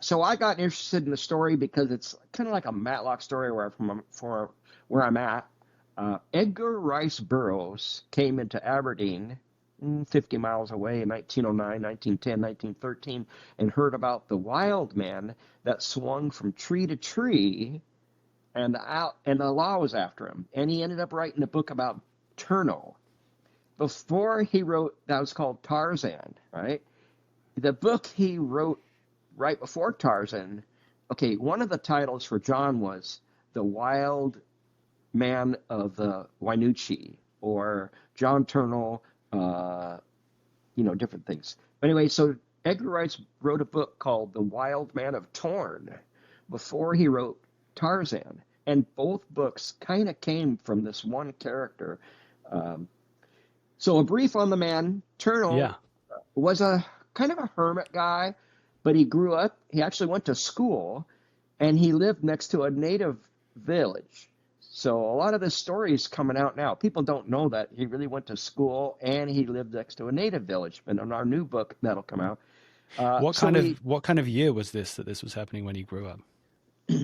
S1: So I got interested in the story because it's kind of like a Matlock story where I'm at. Edgar Rice Burroughs came into Aberdeen, 50 miles away in 1909, 1910, 1913, and heard about the wild man that swung from tree to tree, and the law was after him. And he ended up writing a book about Turno. Before he wrote, that was called Tarzan, right? The book he wrote right before Tarzan, okay, one of the titles for John was The Wild Man of the Wainuchi, or John Turno, different things. But anyway, so Edgar Rice wrote a book called The Wild Man of Torn before he wrote Tarzan. And both books kind of came from this one character. So a brief on the man. Turno was a kind of a hermit guy, but he grew up, he actually went to school, and he lived next to a native village. So a lot of this story is coming out now. People don't know that he really went to school and he lived next to a native village. And in our new book that'll come out.
S3: What kind of year was this that this was happening when he grew up?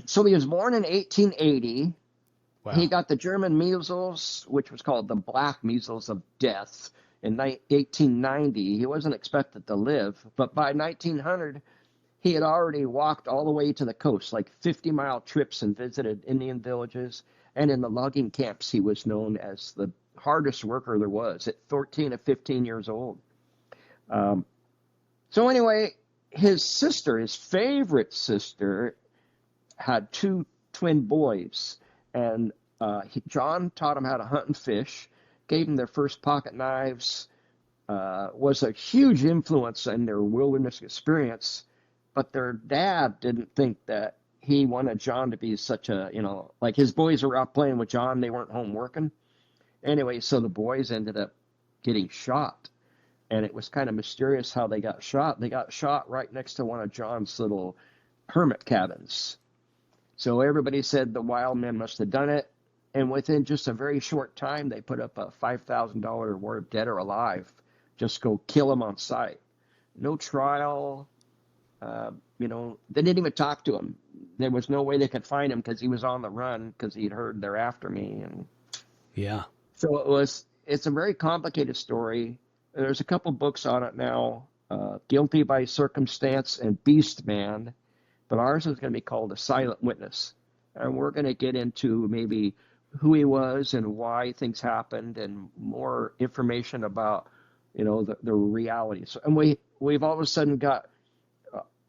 S1: So he was born in 1880.
S3: Wow.
S1: He got the German measles, which was called the black measles of death, in 1890. He wasn't expected to live, but by 1900, he had already walked all the way to the coast, like 50-mile trips, and visited Indian villages. And in the logging camps, he was known as the hardest worker there was at 14 or 15 years old. So anyway, his sister, his favorite sister, had two twin boys. And John taught them how to hunt and fish, gave them their first pocket knives, was a huge influence in their wilderness experience. But their dad didn't think that he wanted John to be such a, like his boys were out playing with John. They weren't home working. Anyway, so the boys ended up getting shot. And it was kind of mysterious how they got shot. They got shot right next to one of John's little hermit cabins. So everybody said the wild men must have done it. And within just a very short time, they put up a $5,000 reward, dead or alive. Just go kill him on sight. No trial. They didn't even talk to him. There was no way they could find him because he was on the run because he'd heard they're after me. And
S3: Yeah.
S1: so it's a very complicated story. There's a couple books on it now, Guilty by Circumstance and Beast Man, but ours is going to be called A Silent Witness. And we're going to get into maybe who he was and why things happened and more information about, the realities. And we've all of a sudden got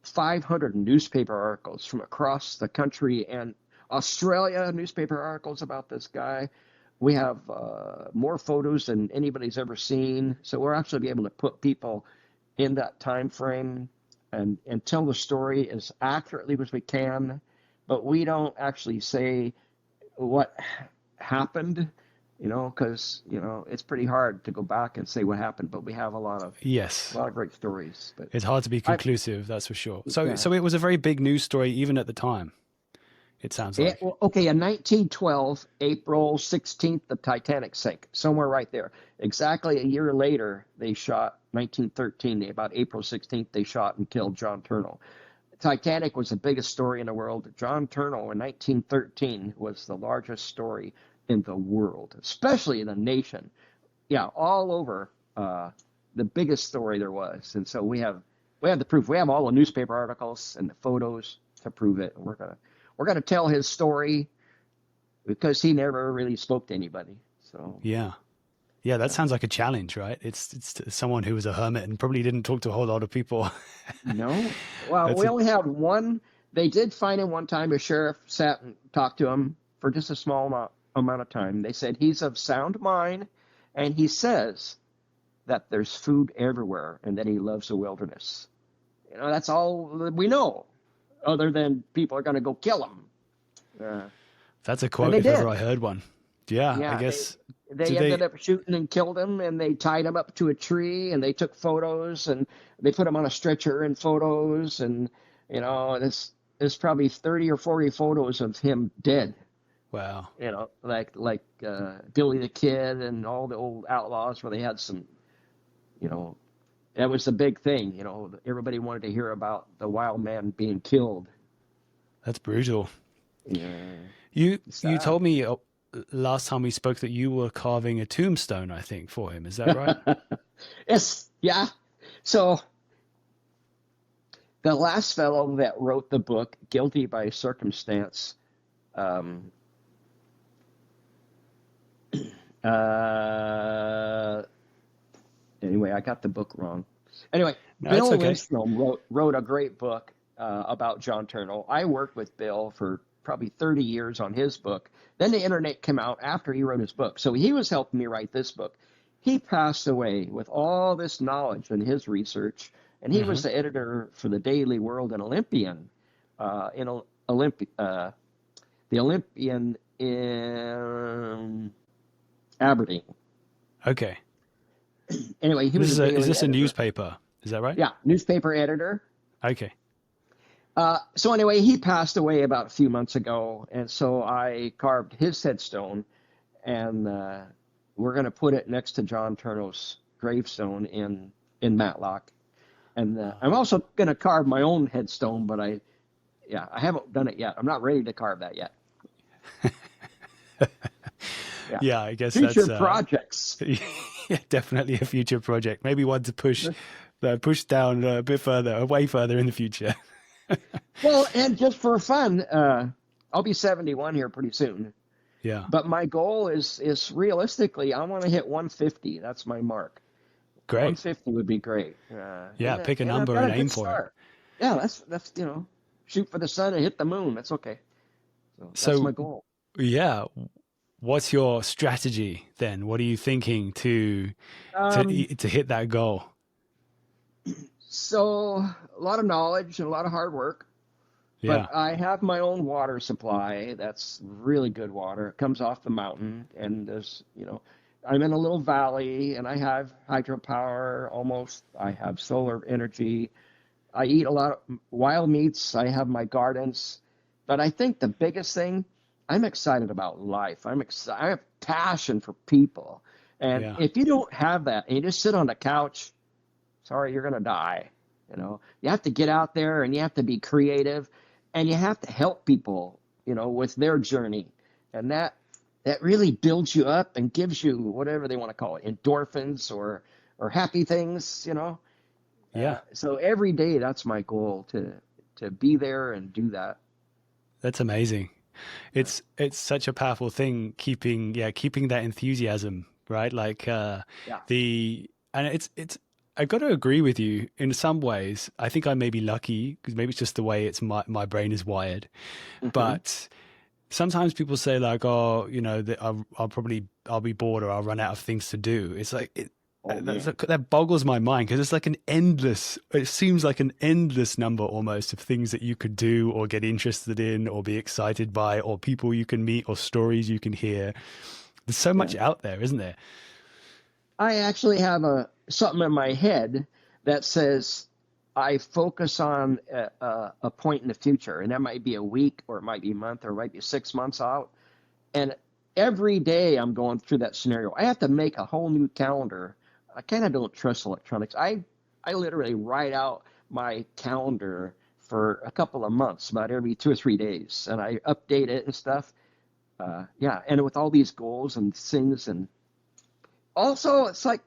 S1: 500 newspaper articles from across the country and Australia, newspaper articles about this guy. We have more photos than anybody's ever seen. So we're actually be able to put people in that time frame and tell the story as accurately as we can. But we don't actually say what happened, because, it's pretty hard to go back and say what happened. But we have a lot of great stories. But
S3: it's hard to be conclusive, that's for sure. So it was a very big news story even at the time. It sounds like.
S1: In 1912, April 16th, the Titanic sank, somewhere right there. Exactly a year later, they shot, 1913, about April 16th, they shot and killed John Turner. Titanic was the biggest story in the world. John Turner in 1913 was the largest story in the world, especially in the nation. Yeah, all over, the biggest story there was. And so we have the proof. We have all the newspaper articles and the photos to prove it. And we're gonna tell his story because he never really spoke to anybody. So
S3: yeah, that sounds like a challenge, right? It's someone who was a hermit and probably didn't talk to a whole lot of people.
S1: No, well, we only have one. They did find him one time. A sheriff sat and talked to him for just a small amount of time. They said he's of sound mind, and he says that there's food everywhere and that he loves the wilderness. That's all we know. Other than people are going to go kill him.
S3: That's a quote if ever I heard one. Yeah, I guess.
S1: They ended up shooting and killed him, and they tied him up to a tree, and they took photos, and they put him on a stretcher in photos, and, there's probably 30 or 40 photos of him dead.
S3: Wow.
S1: Like Billy the Kid and all the old outlaws where they had some, that was the big thing, everybody wanted to hear about the wild man being killed.
S3: That's brutal.
S1: Yeah.
S3: You told me last time we spoke that you were carving a tombstone, I think, for him. Is that right?
S1: Yes. Yeah. So the last fellow that wrote the book, Guilty by Circumstance, anyway, I got the book wrong. Anyway,
S3: No,
S1: Bill
S3: it's okay.
S1: Lindstrom wrote a great book about John Turner. I worked with Bill for probably 30 years on his book. Then the internet came out after he wrote his book. So he was helping me write this book. He passed away with all this knowledge and his research, and he was the editor for the Daily World and Olympian, the Olympian in Aberdeen.
S3: Okay.
S1: Anyway, he was
S3: Is this a
S1: editor.
S3: newspaper? Is that right?
S1: Yeah, newspaper editor.
S3: Okay.
S1: So anyway, he passed away about a few months ago, and so I carved his headstone, and we're going to put it next to John Turner's gravestone in Matlock. And I'm also going to carve my own headstone, but I haven't done it yet. I'm not ready to carve that yet.
S3: Yeah, I guess
S1: Future
S3: that's
S1: projects.
S3: yeah, definitely a future project. Maybe one to push down a bit further, way further in the future.
S1: Well, and just for fun, I'll be 71 here pretty soon.
S3: Yeah.
S1: But my goal is realistically, I want to hit 150. That's my mark.
S3: Great.
S1: 150 would be great.
S3: Yeah. Pick a
S1: And I've
S3: number
S1: got
S3: and
S1: a
S3: aim
S1: good
S3: for it.
S1: start. Yeah, that's shoot for the sun and hit the moon. That's okay. So that's my
S3: So,
S1: goal.
S3: yeah. What's your strategy then? What are you thinking
S1: Um,
S3: to hit that goal?
S1: so a lot of knowledge and a lot of hard work.
S3: Yeah.
S1: But I have my own water supply. That's really good water. It comes off the mountain, and I'm in a little valley, and I have hydropower almost. I have solar energy. I eat a lot of wild meats. I have my gardens. But I think the biggest thing, I'm excited about life. I have passion for people. And
S3: Yeah.
S1: if you don't have that, and you just sit on the couch, sorry, you're going to die. You have to get out there and you have to be creative and you have to help people, with their journey. And that really builds you up and gives you whatever they want to call it, endorphins or happy things.
S3: Yeah.
S1: So every day, that's my goal to be there and do that.
S3: That's amazing. It's such a powerful thing keeping that enthusiasm, right? Like
S1: Yeah.
S3: and it's I got to agree with you in some ways. I think I may be lucky because maybe it's just the way my brain is wired.
S1: Hmm.
S3: But sometimes people say like, oh, that I'll be bored or I'll run out of things to do. It's like
S1: Oh, man.
S3: that boggles my mind because it's like it seems like an endless number almost of things that you could do or get interested in or be excited by or people you can meet or stories you can hear. There's so much
S1: Yeah.
S3: out there, isn't there?
S1: I actually have something in my head that says I focus on a point in the future, and that might be a week, or it might be a month, or it might be 6 months out. And every day I'm going through that scenario. I have to make a whole new calendar. I kind of don't trust electronics. I literally write out my calendar for a couple of months, about every 2 or 3 days, and I update it and stuff. Yeah, and with all these goals and things, and also it's like,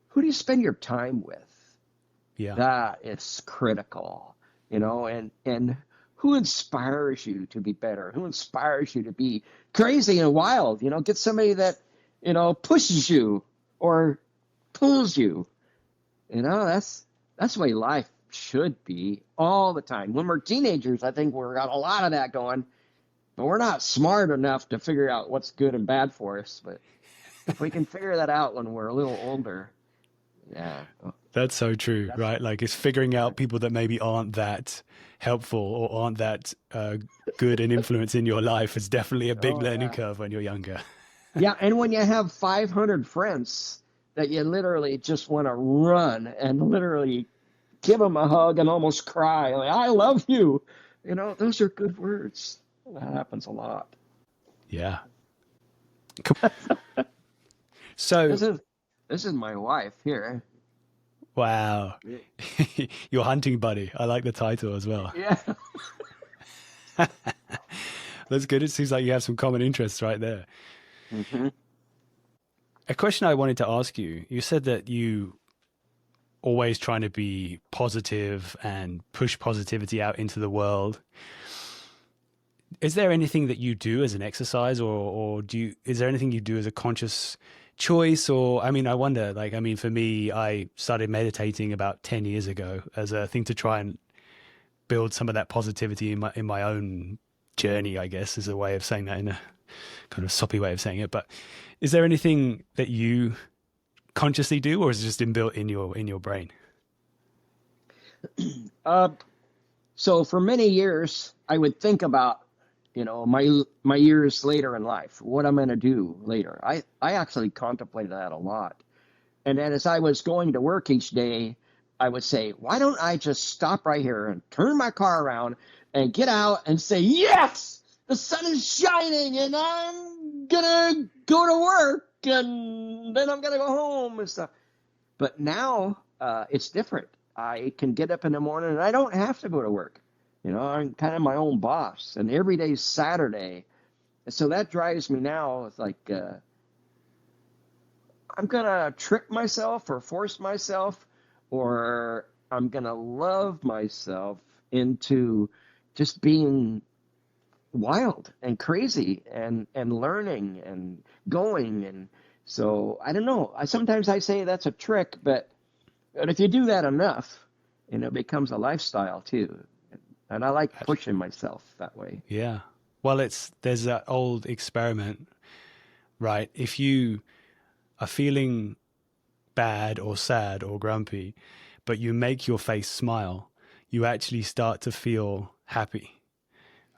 S1: who do you spend your time with?
S3: Yeah.
S1: That is critical, and who inspires you to be better? Who inspires you to be crazy and wild? Get somebody that, pushes you or pulls you. That's the way life should be all the time. When we're teenagers, I think we've got a lot of that going, but we're not smart enough to figure out what's good and bad for us. But if we can figure that out when we're a little older, yeah.
S3: That's so true, right? Like it's figuring out people that maybe aren't that helpful or aren't that good an influence in your life is definitely a big
S1: Oh,
S3: learning
S1: yeah.
S3: curve when you're younger.
S1: Yeah, and when you have 500 friends that you literally just want to run and literally give them a hug and almost cry, like, I love you. Those are good words. That happens a lot.
S3: Yeah. Cool. So,
S1: This is this is my wife here.
S3: wow. Your hunting buddy. I like the title as well.
S1: Yeah.
S3: That's good. It seems like you have some common interests right there.
S1: Hmm.
S3: A question I wanted to ask you, you said that you always trying to be positive and push positivity out into the world. Is there anything that you do as an exercise or is there anything you do as a conscious choice? Or, I mean, I wonder, like, I mean, for me, I started meditating about 10 years ago as a thing to try and build some of that positivity in my own journey, I guess, is a way of saying that in a kind of soppy way of saying it. But is there anything that you consciously do, or is it just inbuilt in your brain?
S1: Uh, so for many years, I would think about, my years later in life, what I'm going to do later. I actually contemplated that a lot. And then as I was going to work each day, I would say, why don't I just stop right here and turn my car around and get out and say, yes, the sun is shining and I'm going to go to work and then I'm going to go home and stuff. But now it's different. I can get up in the morning and I don't have to go to work. I'm kind of my own boss, and every day's Saturday. And so that drives me now. It's like I'm going to trick myself or force myself, or I'm going to love myself into just being wild and crazy and learning and going. And so I don't know. Sometimes I say that's a trick, but if you do that enough, it becomes a lifestyle too. And I like pushing myself that way.
S3: Yeah. Well, there's that old experiment, right? If you are feeling bad or sad or grumpy, but you make your face smile, you actually start to feel happy.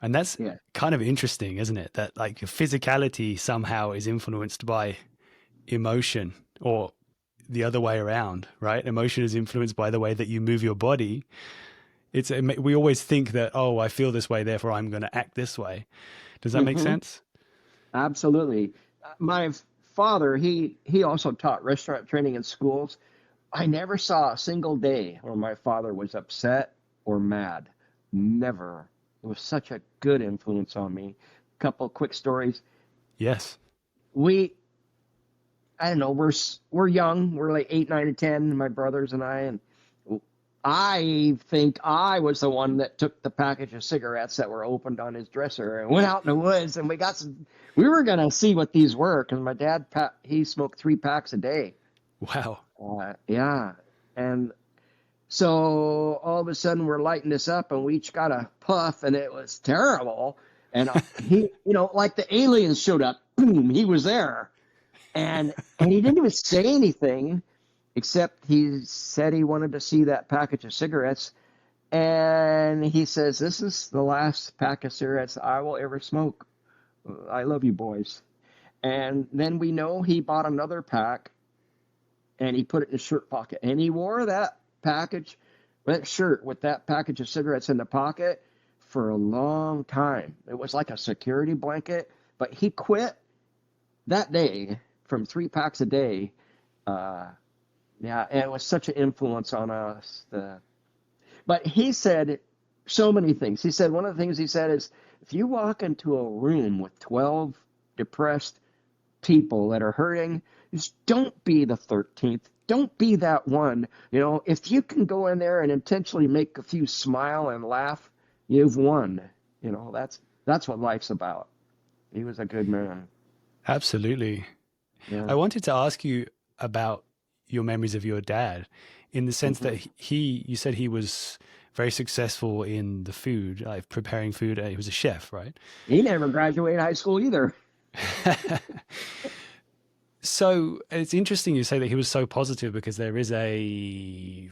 S3: And that's
S1: Yeah.
S3: kind of interesting, isn't it? That like your physicality somehow is influenced by emotion, or the other way around, right? Emotion is influenced by the way that you move your body. We always think that, oh, I feel this way, therefore I'm going to act this way. Does that make
S1: Hmm.
S3: sense?
S1: Absolutely. My father, he also taught restaurant training in schools. I never saw a single day where my father was upset or mad. Never. It was such a good influence on me. Couple quick stories.
S3: Yes.
S1: We, I don't know, we're young. We're like 8, 9, and 10, my brothers and and I think I was the one that took the package of cigarettes that were opened on his dresser and went out in the woods, and we were going to see what these were, because my dad, he smoked 3 packs a day.
S3: Wow.
S1: Yeah. And so all of a sudden we're lighting this up, and we each got a puff, and it was terrible. And he, like the aliens showed up, boom, he was there. And he didn't even say anything, except he said he wanted to see that package of cigarettes. And he says, "This is the last pack of cigarettes I will ever smoke. I love you, boys." And then we know he bought another pack, and he put it in his shirt pocket. And he wore that shirt with that package of cigarettes in the pocket for a long time. It was like a security blanket. But he quit that day from 3 packs a day. Yeah, and it was such an influence on us. But he said so many things. He said, one of the things he said is, if you walk into a room with 12 depressed people that are hurting, just don't be the 13th. Don't be that one. If you can go in there and intentionally make a few smile and laugh, you've won. That's what life's about. He was a good man.
S3: Absolutely.
S1: Yeah.
S3: I wanted to ask you about your memories of your dad, in the sense that you said he was very successful in the food, like preparing food. He was a chef, right?
S1: He never graduated high school either.
S3: So it's interesting you say that he was so positive, because there is I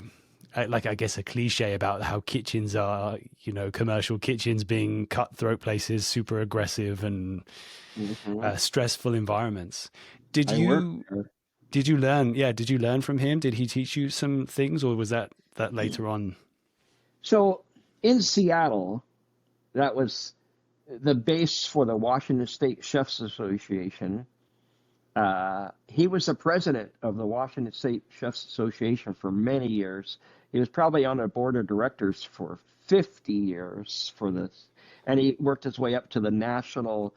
S3: guess a cliche about how kitchens are, commercial kitchens being cutthroat places, super aggressive and stressful environments. Did you learn? Yeah, did you learn from him? Did he teach you some things, or was that later on?
S1: So in Seattle, that was the base for the Washington State Chefs Association. He was the president of the Washington State Chefs Association for many years. He was probably on the board of directors for 50 years for this. And he worked his way up to the National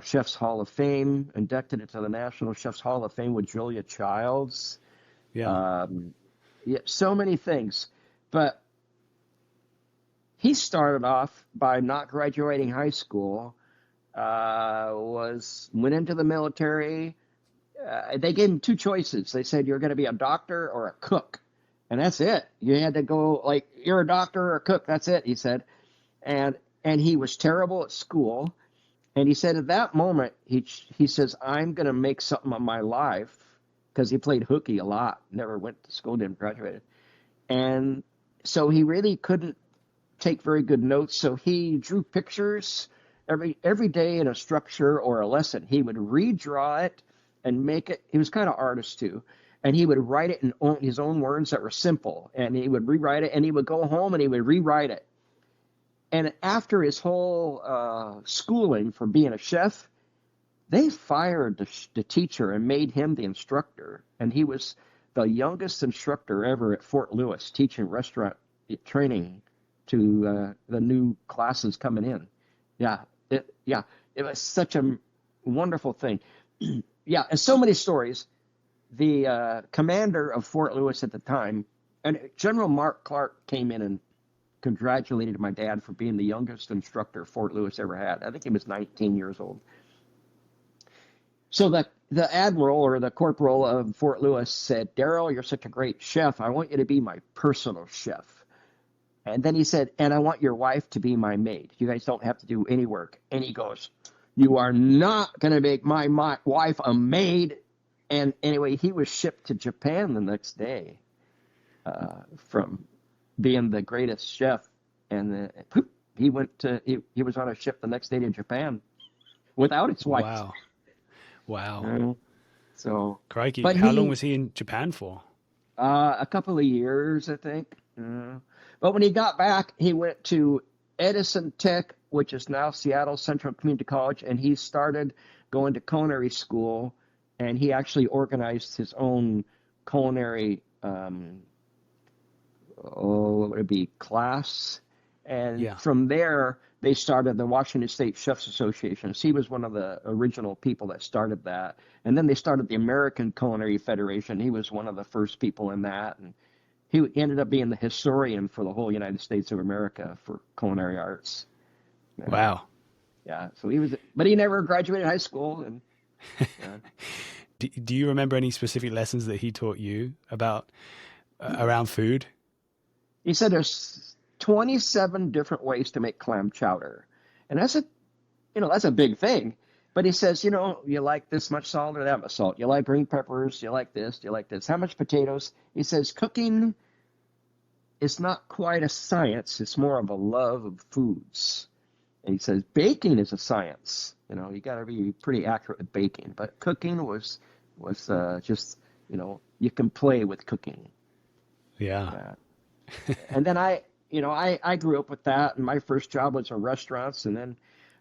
S1: Chefs Hall of Fame, inducted into the National Chefs Hall of Fame with Julia Childs.
S3: Yeah.
S1: Yeah, so many things. But he started off by not graduating high school, went into the military. They gave him 2 choices. They said, you're going to be a doctor or a cook. And that's it. You had to go, like, you're a doctor or a cook. That's it, he said. And he was terrible at school. And he said at that moment, he says, I'm going to make something of my life, because he played hooky a lot, never went to school, didn't graduate. And so he really couldn't take very good notes. So he drew pictures every day in a structure or a lesson. He would redraw it and make it. He was kind of artist too. And he would write it in his own words that were simple. And he would rewrite it, and he would go home and he would rewrite it. And after his whole schooling for being a chef, they fired the teacher and made him the instructor. And he was the youngest instructor ever at Fort Lewis, teaching restaurant training to the new classes coming in. It was such a wonderful thing. Yeah, and so many stories. The commander of Fort Lewis at the time, and General Mark Clark came in and congratulated my dad for being the youngest instructor Fort Lewis ever had. I think he was 19 years old. So the admiral or the corporal of Fort Lewis said, "Daryl, you're such a great chef. I want you to be my personal chef." And then he said, "And I want your wife to be my maid. You guys don't have to do any work." And he goes, "You are not going to make my wife a maid." And anyway, he was shipped to Japan the next day from being the greatest chef. And he was on a ship the next day to Japan without his wife.
S3: Wow.
S1: So,
S3: Crikey.
S1: but
S3: How long was he in Japan for?
S1: A couple of years, I think. But when he got back, he went to Edison Tech, which is now Seattle Central Community College, and he started going to culinary school, and he actually organized his own culinary, what would it be, class. And from there, they started the Washington State Chefs Association. So he was one of the original people that started that. And then they started the American Culinary Federation. He was one of the first people in that. And he ended up being the historian for the whole United States of America for culinary arts.
S3: Wow.
S1: Yeah. So but he never graduated high school. And
S3: do you remember any specific lessons that he taught you about around food?
S1: He said there's 27 different ways to make clam chowder. And that's a big thing. But he says, you like this much salt or that much salt. You like green peppers. You like this. You like this. How much potatoes? He says cooking is not quite a science. It's more of a love of foods. And he says baking is a science. You got to be pretty accurate with baking. But cooking was just, you can play with cooking.
S3: Yeah.
S1: And then I grew up with that, and my first job was in restaurants, and then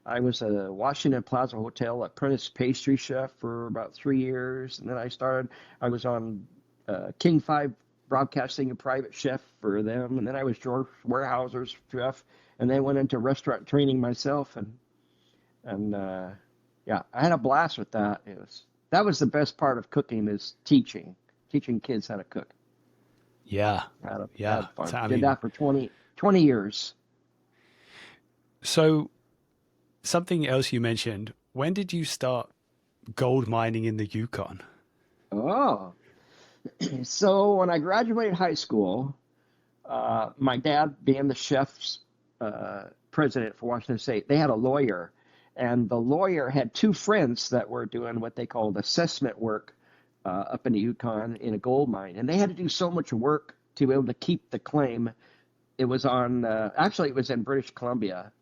S1: I was a Washington Plaza Hotel apprentice pastry chef for about 3 years, and then I was on King 5 Broadcasting, a private chef for them, and then I was George Warehouser's chef, and then went into restaurant training myself, and I had a blast with that. That was the best part of cooking, is teaching kids how to cook.
S3: Yeah.
S1: Had fun. Did that for 20 years.
S3: So something else you mentioned, when did you start gold mining in the Yukon?
S1: Oh, so when I graduated high school, my dad being the chef's president for Washington State, they had a lawyer, and the lawyer had two friends that were doing what they called assessment work up in the Yukon in a gold mine. And they had to do so much work to be able to keep the claim. It was it was in British Columbia.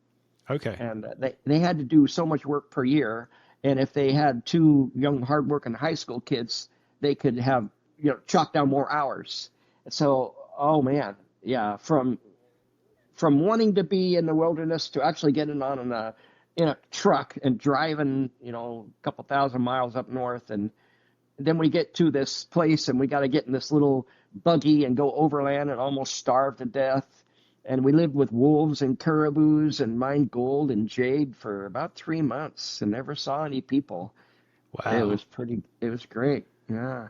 S3: Okay.
S1: And they had to do so much work per year. And if they had two young, hardworking high school kids, they could have, chalk down more hours. So, oh man, yeah, from wanting to be in the wilderness to actually getting on in a truck and driving, a couple thousand miles up north, and then we get to this place and we got to get in this little buggy and go overland and almost starve to death. And we lived with wolves and caribous and mined gold and jade for about 3 months and never saw any people.
S3: Wow.
S1: It was great. Yeah.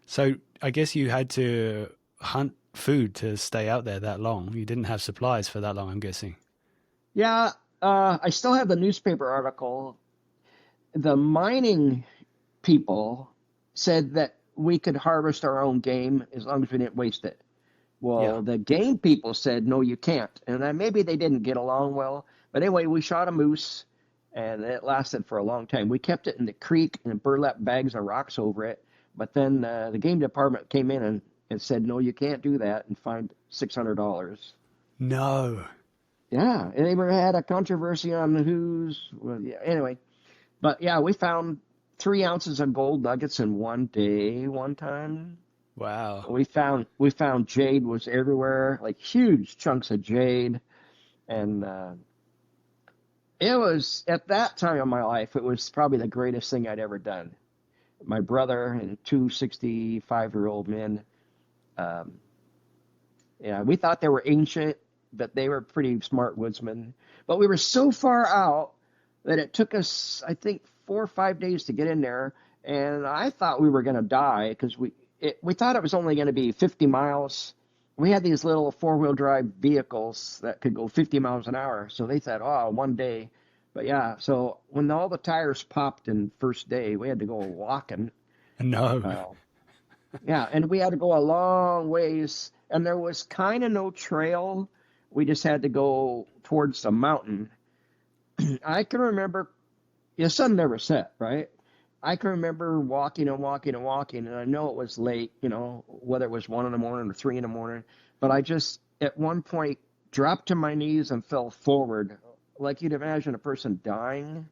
S3: So I guess you had to hunt food to stay out there that long. You didn't have supplies for that long, I'm guessing.
S1: Yeah. I still have the newspaper article. The mining people said that we could harvest our own game as long as we didn't waste it. Well, The game people said, no, you can't. And then maybe they didn't get along well. But anyway, we shot a moose, and it lasted for a long time. We kept it in the creek in burlap bags of rocks over it. But then the game department came in and said, no, you can't do that, and fined $600.
S3: No.
S1: Yeah, and they had a controversy on anyway. But yeah, we found 3 ounces of gold nuggets in one day, one time.
S3: Wow.
S1: We found jade was everywhere, like huge chunks of jade. And it was, at that time of my life, it was probably the greatest thing I'd ever done. My brother and 2 65-year-old men, we thought they were ancient, but they were pretty smart woodsmen. But we were so far out that it took us, I think, 4 or 5 days to get in there. And I thought we were going to die because we thought it was only going to be 50 miles. we had these little four-wheel drive vehicles that could go 50 miles an hour. So they thought, oh, one day. But yeah, so when all the tires popped in first day, we had to go walking.
S3: No.
S1: Uh, yeah, and we had to go a long ways, and there was kind of no trail. We just had to go towards the mountain. I can remember the sun never set, right? I can remember walking and walking and walking, and I know it was late, whether it was 1 in the morning or 3 in the morning, but I just at one point dropped to my knees and fell forward, like you'd imagine a person dying.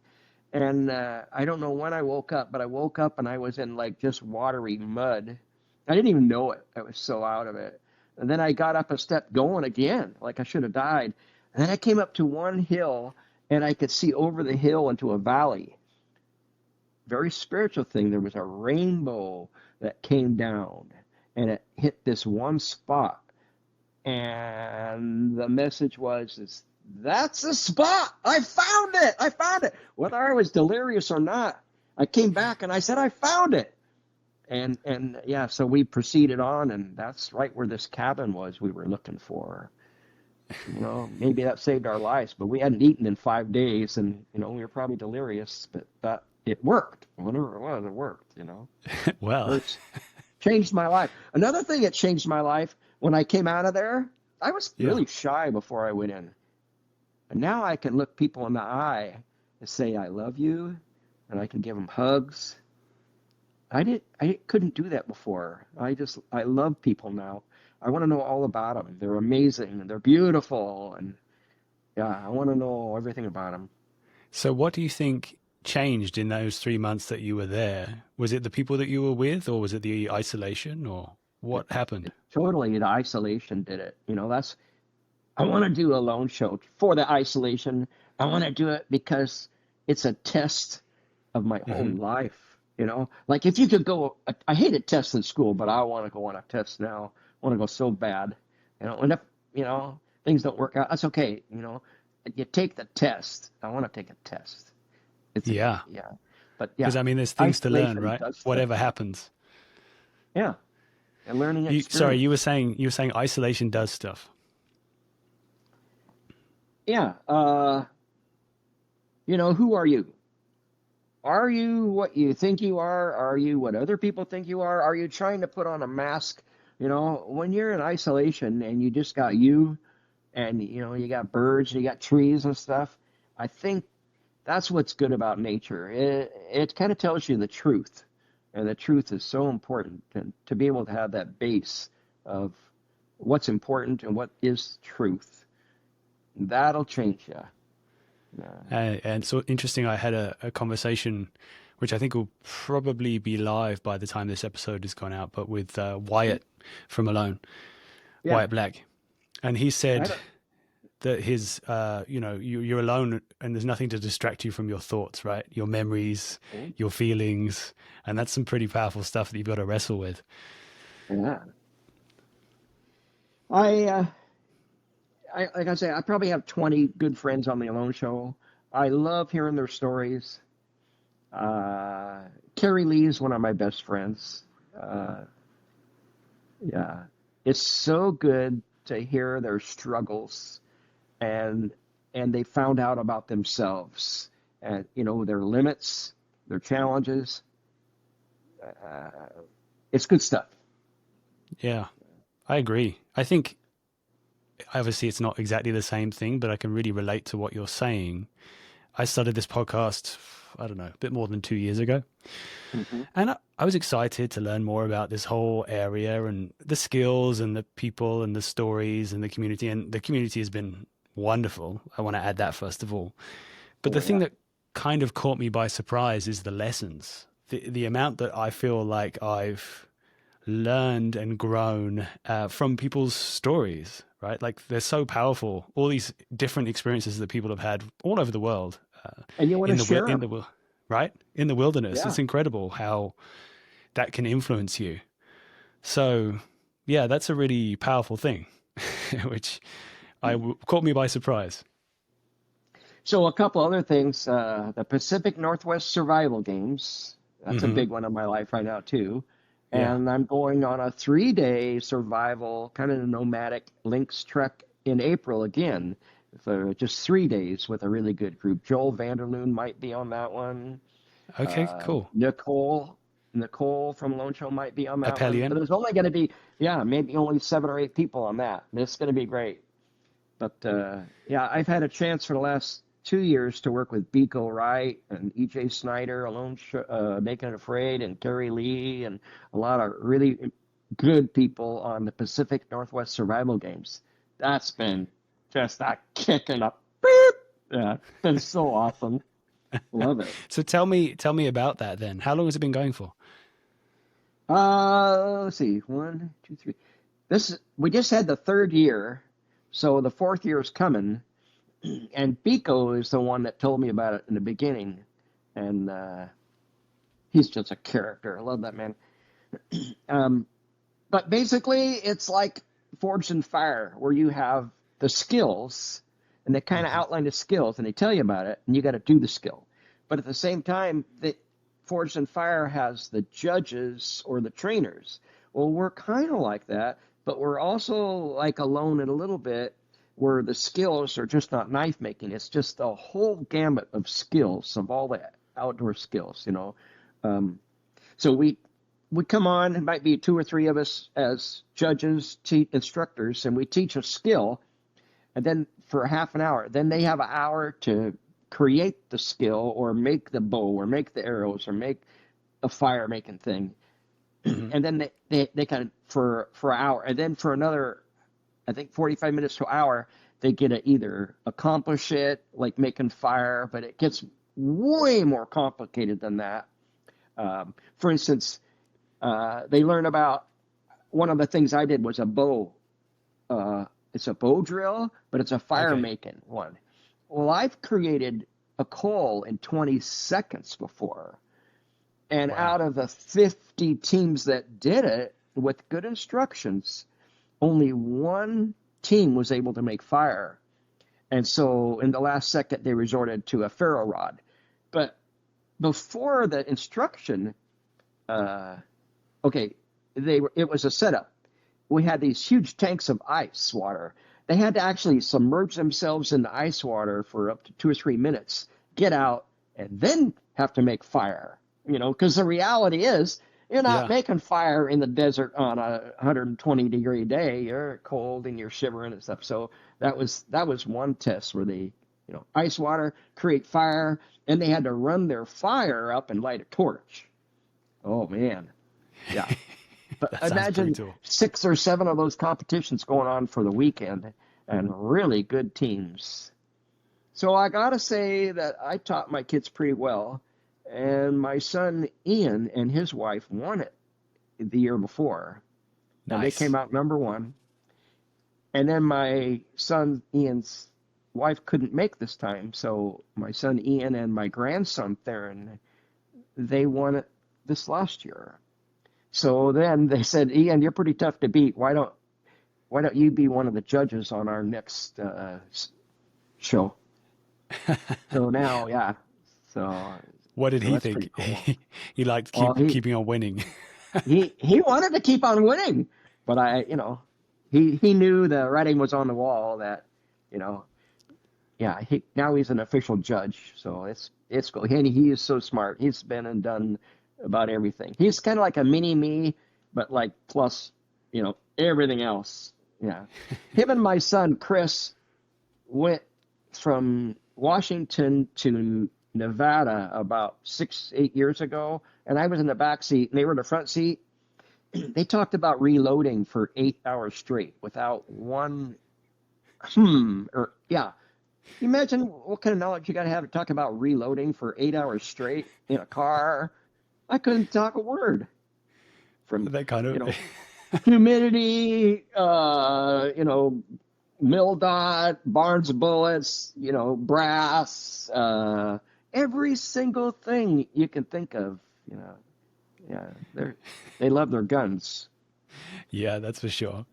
S1: And I don't know when I woke up, but I woke up and I was in like just watery mud. I didn't even know it. I was so out of it. And then I got up and stepped going again, like I should have died. And then I came up to one hill and I could see over the hill into a valley. Very spiritual thing. There was a rainbow that came down and it hit this one spot. And the message was, that's the spot. I found it. I found it. Whether I was delirious or not, I came back and I said, I found it. And yeah, so we proceeded on, and that's right where this cabin was we were looking for. Maybe that saved our lives, but we hadn't eaten in 5 days, and, we were probably delirious, but it worked. Whatever it was, it worked,
S3: Well,
S1: It's changed my life. Another thing that changed my life, when I came out of there, I was really shy before I went in. And now I can look people in the eye and say, I love you, and I can give them hugs. I couldn't do that before. I love people now. I want to know all about them. They're amazing and they're beautiful. And yeah, I want to know everything about them.
S3: so what do you think changed in those 3 months that you were there? Was it the people that you were with, or was it the isolation, or what happened?
S1: Totally, the isolation did it. I want to do a lone show for the isolation. I want to do it because it's a test of my whole life. Like if you could go, I hated tests in school, but I want to go on a test now. I want to go so bad, and if, things don't work out, that's okay. You take the test. I want to take a test.
S3: Yeah.
S1: But yeah,
S3: Because, I mean, there's things to learn,
S1: isolation
S3: right?
S1: does stuff.
S3: Whatever happens.
S1: Yeah. And learning experience.
S3: Sorry, you were saying isolation does stuff.
S1: Yeah. Who are you? Are you what you think you are? Are you what other people think you are? Are you trying to put on a mask? When you're in isolation and you just got you and, you got birds and you got trees and stuff, I think that's what's good about nature. It kind of tells you the truth. And the truth is so important. And to be able to have that base of what's important and what is truth, that'll change you.
S3: And so interesting, I had a conversation, which I think will probably be live by the time this episode has gone out, but with Wyatt from Alone, Wyatt Black. And he said that his, you're alone and there's nothing to distract you from your thoughts, right? Your memories, your feelings. And that's some pretty powerful stuff that you've got to wrestle with.
S1: Yeah. Like I say, I probably have 20 good friends on the Alone Show. I love hearing their stories. Carrie Lee is one of my best friends. Yeah, it's so good to hear their struggles, and they found out about themselves and their limits, their challenges. It's good stuff.
S3: Yeah, I agree. I think obviously it's not exactly the same thing, but I can really relate to what you're saying. I started this podcast, I don't know, a bit more than 2 years ago. And I was excited to learn more about this whole area and the skills and the people and the stories and the community. And the community has been wonderful. I want to add that first of all. But the thing that kind of caught me by surprise is the lessons, the amount that I feel like I've learned and grown from people's stories, right? Like they're so powerful. All these different experiences that people have had all over the world.
S1: And you want to share them.
S3: Right? In the wilderness. It's incredible how that can influence you. So, yeah, that's a really powerful thing, which caught me by surprise.
S1: So a couple other things. The Pacific Northwest Survival Games. That's a big one in my life right now, too.
S3: Yeah.
S1: And I'm going on a 3-day survival, kind of nomadic links trek in April again, for just 3 days with a really good group. Joel Vanderloon might be on that one.
S3: Okay,
S1: Uh,
S3: cool.
S1: Nicole, Nicole from Lone Show might be on that one. But
S3: Appelian.
S1: there's only going to be, yeah, maybe only 7 or 8 people on that. It's going to be great. But yeah, I've had a chance for the last 2 years to work with Biko Wright and EJ Snyder, Naked and Afraid, and Terry Lee, and a lot of really good people on the Pacific Northwest survival games. That's been just a kick in the beep. Yeah, it's been so awesome. Love it.
S3: So tell me about that then. How long has it been going for?
S1: Let's see, 1, 2, 3. We just had the 3rd year, so the 4th year is coming. And Biko is the one that told me about it in the beginning, and he's just a character. I love that man. But basically, it's like Forged in Fire, where you have the skills, and they kind of outline the skills, and they tell you about it, and you got to do the skill. But at the same time, the Forged in Fire has the judges or the trainers. Well, we're kind of like that, but we're also like Alone in a little bit, where the skills are just not knife making. It's just a whole gamut of skills, of all the outdoor skills, you know. So we come on, it might be 2 or 3 of us as judges, instructors, and we teach a skill, and then for half an hour, then they have an hour to create the skill or make the bow or make the arrows or make a fire making thing. And then they kind of for an hour, and then for another, I think 45 minutes to an hour, they get to either accomplish it, like making fire, but it gets way more complicated than that. For instance, they learn about, one of the things I did was a bow. It's a bow drill, but it's a fire making one. Well, I've created a coal in 20 seconds before. And out of the 50 teams that did it with good instructions, only one team was able to make fire. And so in the last second, they resorted to a ferro rod. But before the instruction, it was a setup. We had these huge tanks of ice water. They had to actually submerge themselves in the ice water for up to 2 or 3 minutes, get out, and then have to make fire. You know, because the reality is, you're not making fire in the desert on a 120-degree day. You're cold and you're shivering and stuff. So that was one test where they, ice water, create fire, and they had to run their fire up and light a torch. Oh man, yeah. But imagine 6 or 7 of those competitions going on for the weekend, and really good teams. So I gotta say that I taught my kids pretty well. And my son Ian and his wife won it the year before. Now they came out number 1. And then my son Ian's wife couldn't make this time, so my son Ian and my grandson Theron, they won it this last year. So then they said, Ian, you're pretty tough to beat. Why don't you be one of the judges on our next show? So now, yeah. So.
S3: What did he think? Cool. He liked keeping on winning.
S1: he wanted to keep on winning, but he knew the writing was on the wall that, now he's an official judge, so it's cool. And he is so smart. He's been and done about everything. He's kind of like a mini me, but like plus, everything else. Yeah. Him and my son Chris went from Washington to Nevada about 6-8 years ago, and I was in the back seat and they were in the front seat. They talked about reloading for 8 hours straight without one Imagine what kind of knowledge you got to have to talk about reloading for 8 hours straight in a car. I couldn't talk a word. From
S3: that kind of
S1: humidity, MilDOT, Barnes bullets, brass, every single thing you can think of, they love their guns.
S3: Yeah, that's for sure.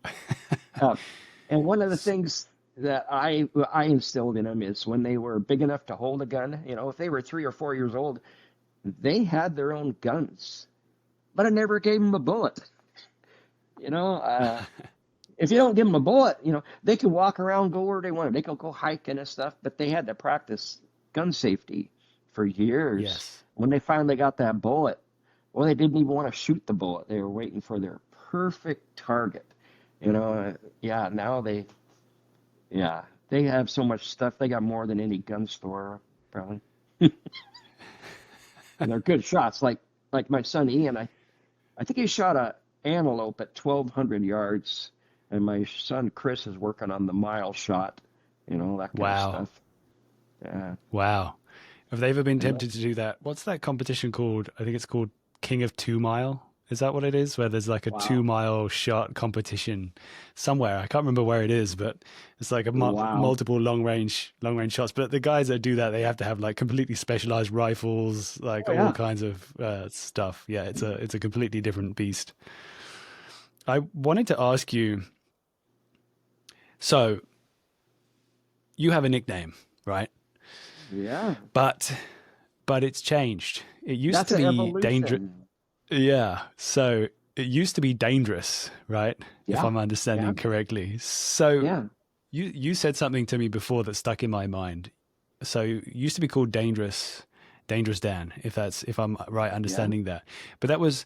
S1: And one of the things that I instilled in them is when they were big enough to hold a gun, if they were 3 or 4 years old, they had their own guns. but I never gave them a bullet. You know, if you don't give them a bullet, you know, they can walk around, go where they want. They can go hiking and stuff, but they had to practice gun safety for years.
S3: Yes.
S1: When they finally got that bullet, well, they didn't even want to shoot the bullet. They were waiting for their perfect target. You know, yeah, now they have so much stuff. They got more than any gun store, probably. And they're good shots. Like my son Ian, I think he shot a antelope at 1,200 yards, and my son Chris is working on the mile shot. You know, that kind of stuff. Yeah.
S3: Wow. Have they ever been tempted to do that? What's that competition called? I think it's called King of 2 Mile. Is that what it is? Where there's like a 2 mile shot competition somewhere. I can't remember where it is, but it's like a multiple long range shots. But the guys that do that, they have to have like completely specialized rifles, like all kinds of stuff. Yeah, it's a completely different beast. I wanted to ask you, so you have a nickname, right?
S1: Yeah.
S3: But it's changed. It used to be dangerous. Yeah. So it used to be dangerous, right? Yeah. If I'm understanding correctly. So you said something to me before that stuck in my mind. So it used to be called Dangerous Dan, if I'm right understanding that. But that was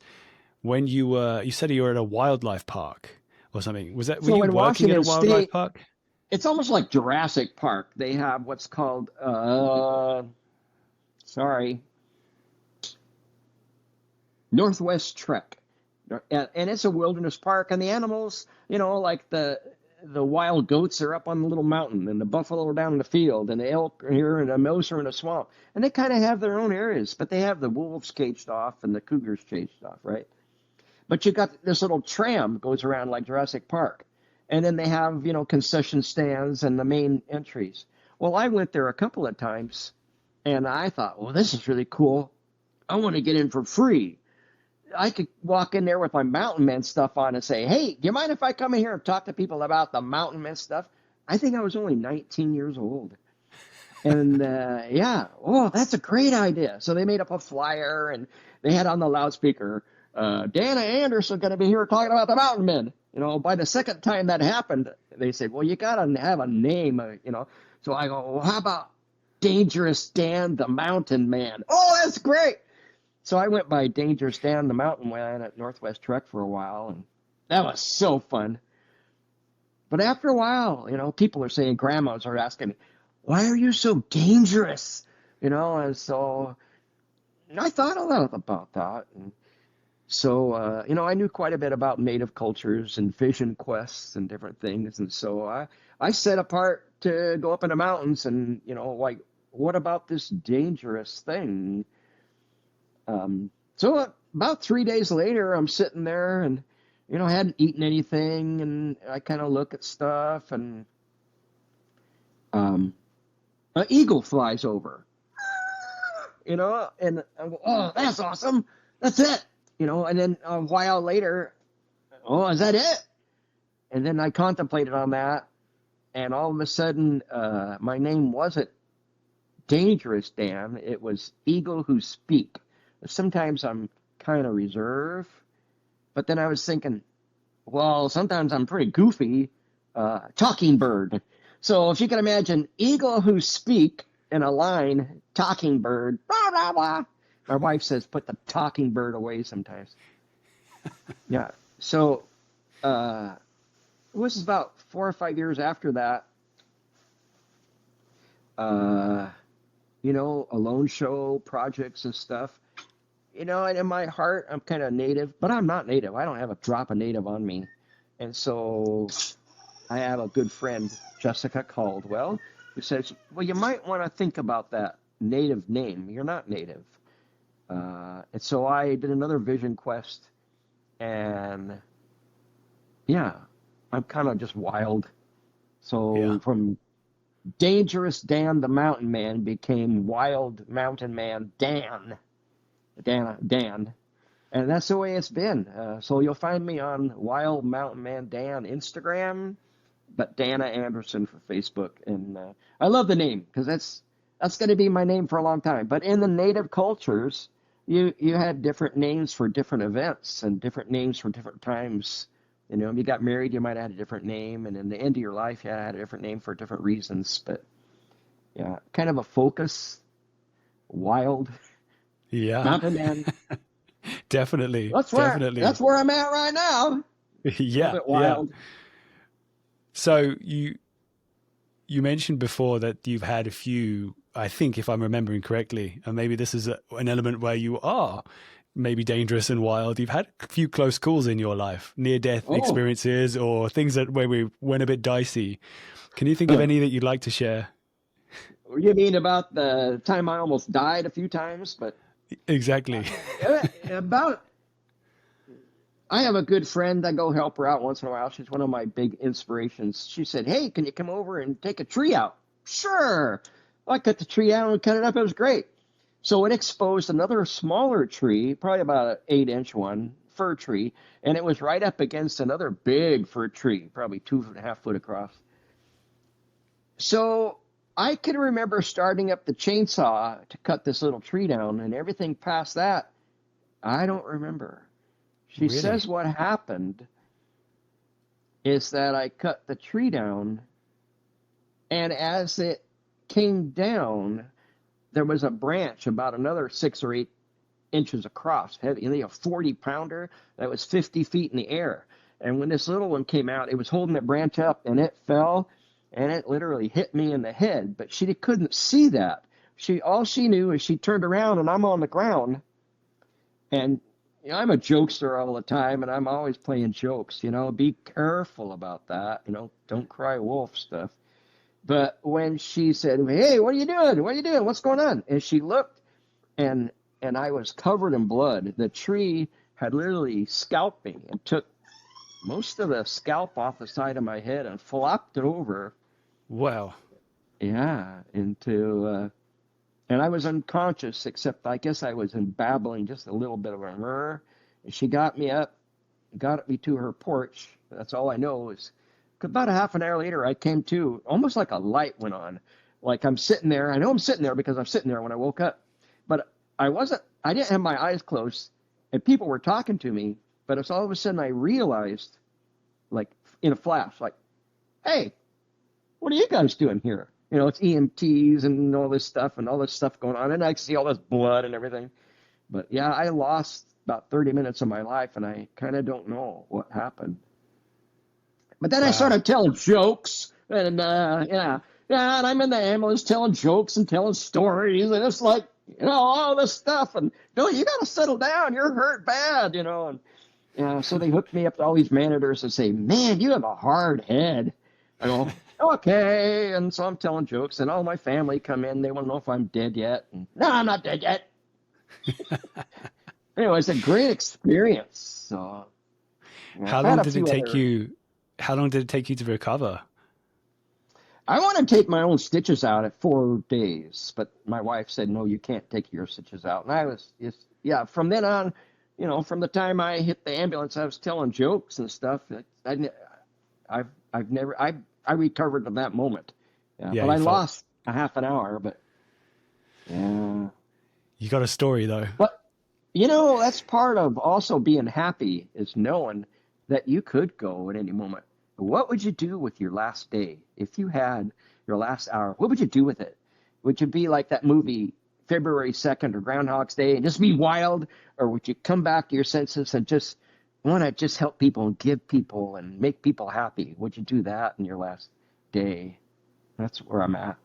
S3: when you said you were at a wildlife park or something. Was that when you were working at a wildlife park?
S1: It's almost like Jurassic Park. They have what's called Northwest Trek, and it's a wilderness park, and the animals, you know, like the wild goats are up on the little mountain, and the buffalo are down in the field, and the elk are here, and the moose are in the swamp, and they kind of have their own areas, but they have the wolves caged off and the cougars caged off, right? But you got this little tram goes around like Jurassic Park, and then they have, you know, concession stands and the main entries. Well, I went there a couple of times, and I thought, well, this is really cool. I want to get in for free. I could walk in there with my Mountain Man stuff on and say, hey, do you mind if I come in here and talk to people about the Mountain Man stuff? I think I was only 19 years old. And that's a great idea. So they made up a flyer, and they had on the loudspeaker, Dana Anderson going to be here talking about the Mountain Men. You know, by the second time that happened, they said, well, you got to have a name, you know. So I go, well, how about Dangerous Dan the Mountain Man? Oh, that's great. So I went by Dangerous Dan the Mountain Man at Northwest Trek for a while, and that was so fun. But after a while, you know, people are saying, grandmas are asking me, why are you so dangerous? You know, and so I thought a lot about that. And so, you know, I knew quite a bit about native cultures and vision quests and different things. And so I set apart to go up in the mountains and, you know, like, what about this dangerous thing? So about 3 days later, I'm sitting there and, you know, I hadn't eaten anything, and I kind of look at stuff, and an eagle flies over, you know, and I go, oh, that's awesome. That's it. You know, and then a while later, oh, is that it? And then I contemplated on that, and all of a sudden, my name wasn't Dangerous Dan. It was Eagle Who Speak. Sometimes I'm kind of reserved, but then I was thinking, well, sometimes I'm pretty goofy, talking bird. So if you can imagine Eagle Who Speak in a line, talking bird, blah, blah, blah. My wife says, put the talking bird away sometimes. Yeah. So it was about 4 or 5 years after that, you know, alone show projects and stuff. You know, and in my heart, I'm kind of native, but I'm not native. I don't have a drop of native on me. And so I have a good friend, Jessica Caldwell, who says, well, you might want to think about that native name. You're not native. And so I did another vision quest, and yeah, I'm kind of just wild. So from Dangerous Dan the Mountain Man became Wild Mountain Man Dan. Dan. And that's the way it's been. So you'll find me on Wild Mountain Man Dan Instagram, but Dana Anderson for Facebook. And I love the name because that's going to be my name for a long time. But in the native cultures, you had different names for different events and different names for different times. You know, if you got married, you might have had a different name, and in the end of your life, you had a different name for different reasons. But yeah, kind of a focus, wild
S3: Yeah,
S1: mountain man.
S3: definitely,
S1: That's
S3: definitely.
S1: where I'm at right now. A little
S3: Yeah,
S1: bit
S3: yeah.
S1: wild.
S3: So you mentioned before that you've had a few, I think, if I'm remembering correctly, and maybe this is an element where you are maybe dangerous and wild. You've had a few close calls in your life, near-death
S1: Oh,
S3: experiences, or things that where we went a bit dicey. Can you think of any that you'd like to share?
S1: you mean about the time I almost died a few times? But
S3: Exactly.
S1: about I have a good friend. I go help her out once in a while. She's one of my big inspirations. She said, "Hey, can you come over and take a tree out?" Sure. I cut the tree out and cut it up. It was great. So it exposed another smaller tree, probably about an 8-inch one, fir tree, and it was right up against another big fir tree, probably 2.5 foot across. So I can remember starting up the chainsaw to cut this little tree down, and everything past that, I don't remember. She
S3: Really?
S1: says what happened is that I cut the tree down, and as it came down, there was a branch about another 6 or 8 inches across, heavy, you know, a 40-pounder that was 50 feet in the air. And when this little one came out, it was holding that branch up, and it fell, and it literally hit me in the head. But she couldn't see that. All she knew is she turned around, and I'm on the ground, and you know, I'm a jokester all the time, and I'm always playing jokes. You know, be careful about that. You know, don't cry wolf stuff. But when she said, "Hey, what are you doing? What are you doing? What's going on?" and she looked, and I was covered in blood. The tree had literally scalped me and took most of the scalp off the side of my head and flopped it over,
S3: Wow.
S1: yeah, into, and I was unconscious, except I guess I was in babbling just a little bit of a murmur. And she got me up, got me to her porch. That's all I know is about a half an hour later, I came to, almost like a light went on. Like I'm sitting there. I know I'm sitting there because I'm sitting there when I woke up. But I didn't have my eyes closed, and people were talking to me. But it's all of a sudden I realized, like in a flash, like, hey, what are you guys doing here? You know, it's EMTs and all this stuff going on. And I see all this blood and everything. But yeah, I lost about 30 minutes of my life, and I kind of don't know what happened. But then I
S3: Wow.
S1: started telling jokes, and yeah, and I'm in the ambulance telling jokes and telling stories, and it's like, you know, all this stuff. And Billy, you got to settle down. You're hurt bad, you know. And yeah, so they hooked me up to all these managers and say, "Man, you have a hard head." I go, "Okay." And so I'm telling jokes, and all my family come in. They want to know if I'm dead yet. And, no, I'm not dead yet. Anyway, it's a great experience. So yeah,
S3: How
S1: I've had
S3: long
S1: a
S3: did it
S1: few
S3: take
S1: other.
S3: you? How long did it take you to recover?
S1: I want to take my own stitches out at 4 days, but my wife said, "No, you can't take your stitches out." And I was just, yeah, from then on, you know, from the time I hit the ambulance, I was telling jokes and stuff. I've never, I recovered from that moment. Yeah,
S3: Yeah,
S1: but
S3: you
S1: I
S3: felt
S1: lost a half an hour, but yeah.
S3: you got a story though.
S1: But, you know, that's part of also being happy is knowing that you could go at any moment. What would you do with your last day? If you had your last hour, what would you do with it? Would you be like that movie February 2nd or Groundhog's Day and just be wild? Or would you come back to your senses and just want to just help people and give people and make people happy? Would you do that in your last day? That's where I'm at.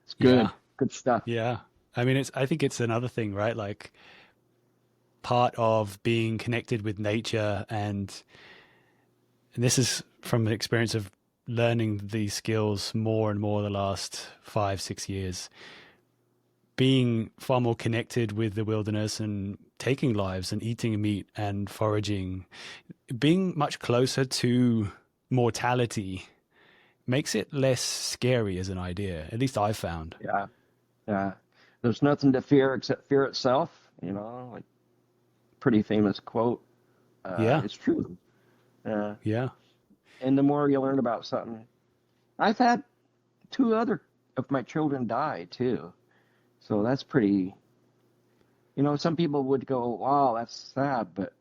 S1: It's
S3: Yeah,
S1: good. Good stuff.
S3: yeah. I mean, I think it's another thing, right? Like part of being connected with nature, and this is from an experience of learning these skills more and more the last 5, 6 years, being far more connected with the wilderness and taking lives and eating meat and foraging, being much closer to mortality makes it less scary as an idea. At least I've found.
S1: Yeah. Yeah. There's nothing to fear except fear itself. You know, like pretty famous quote.
S3: Yeah,
S1: It's true. Uh,
S3: yeah.
S1: and the more you learn about something, I've had two other of my children die too. So that's pretty. You know, some people would go, wow, that's sad, but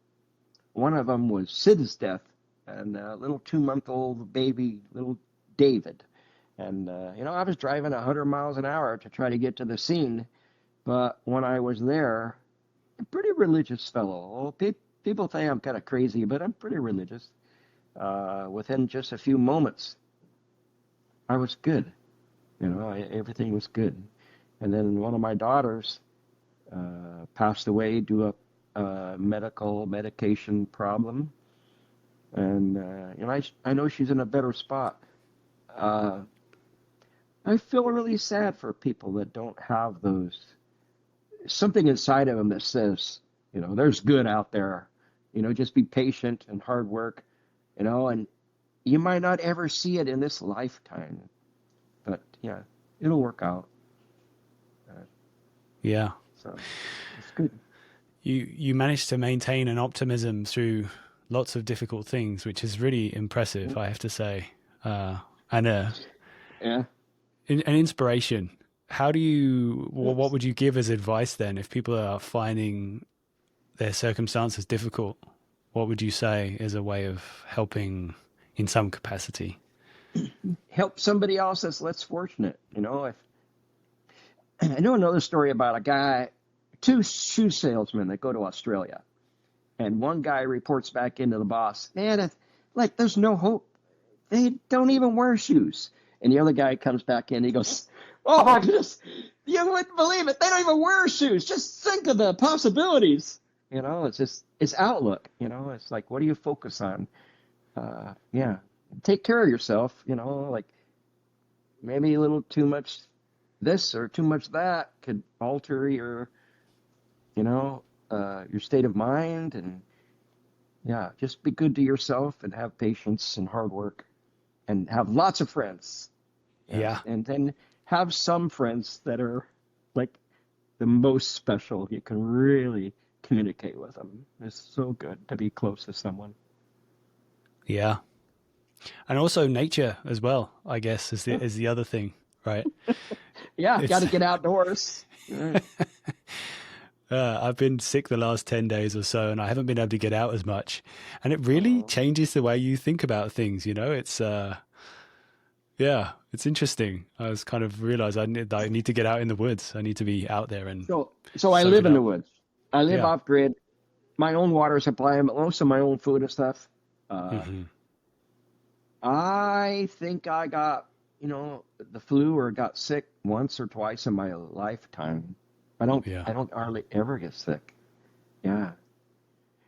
S1: one of them was Sid's death, and a little 2-month-old baby, little David. And, you know, I was driving 100 miles an hour to try to get to the scene, but when I was there, a pretty religious fellow. Well, people think I'm kind of crazy, but I'm pretty religious. Within just a few moments, I was good. You know, everything was good. And then one of my daughters passed away due to a medication problem. And, you know, I know she's in a better spot. I feel really sad for people that don't have those, something inside of them that says, you know, there's good out there. You know, just be patient and hard work, you know, and you might not ever see it in this lifetime, but yeah, it'll work out.
S3: Yeah.
S1: So it's good.
S3: You managed to maintain an optimism through lots of difficult things, which is really impressive, I have to say. And
S1: Yeah.
S3: an inspiration. How do you, what would you give as advice then if people are finding their circumstances difficult? What would you say is a way of helping in some capacity?
S1: Help somebody else that's less fortunate. You know, if I know another story about a guy, two shoe salesmen that go to Australia, and one guy reports back into the boss, man, like there's no hope. They don't even wear shoes. And the other guy comes back in, he goes, oh my goodness, you wouldn't believe it. They don't even wear shoes. Just think of the possibilities. You know, it's just, it's outlook. You know, it's like, what do you focus on? Yeah, take care of yourself. You know, like maybe a little too much this or too much that could alter your, you know, your state of mind. And yeah, just be good to yourself and have patience and hard work and have lots of friends.
S3: Yeah.
S1: And then have some friends that are like the most special. You can really communicate with them. It's so good to be close to someone.
S3: Yeah. And also nature as well, I guess, is the other thing, right?
S1: Yeah, got to get outdoors.
S3: I've been sick the last 10 days or so, and I haven't been able to get out as much. And it really changes the way you think about things, you know? It's, yeah, it's interesting. I was kind of realized I need to get out in the woods. I need to be out there. And
S1: so I live in the woods. I live
S3: Yeah.
S1: off grid, my own water supply, most of my own food and stuff. I think I got, you know, the flu or got sick once or twice in my lifetime. I don't hardly ever get sick. Yeah.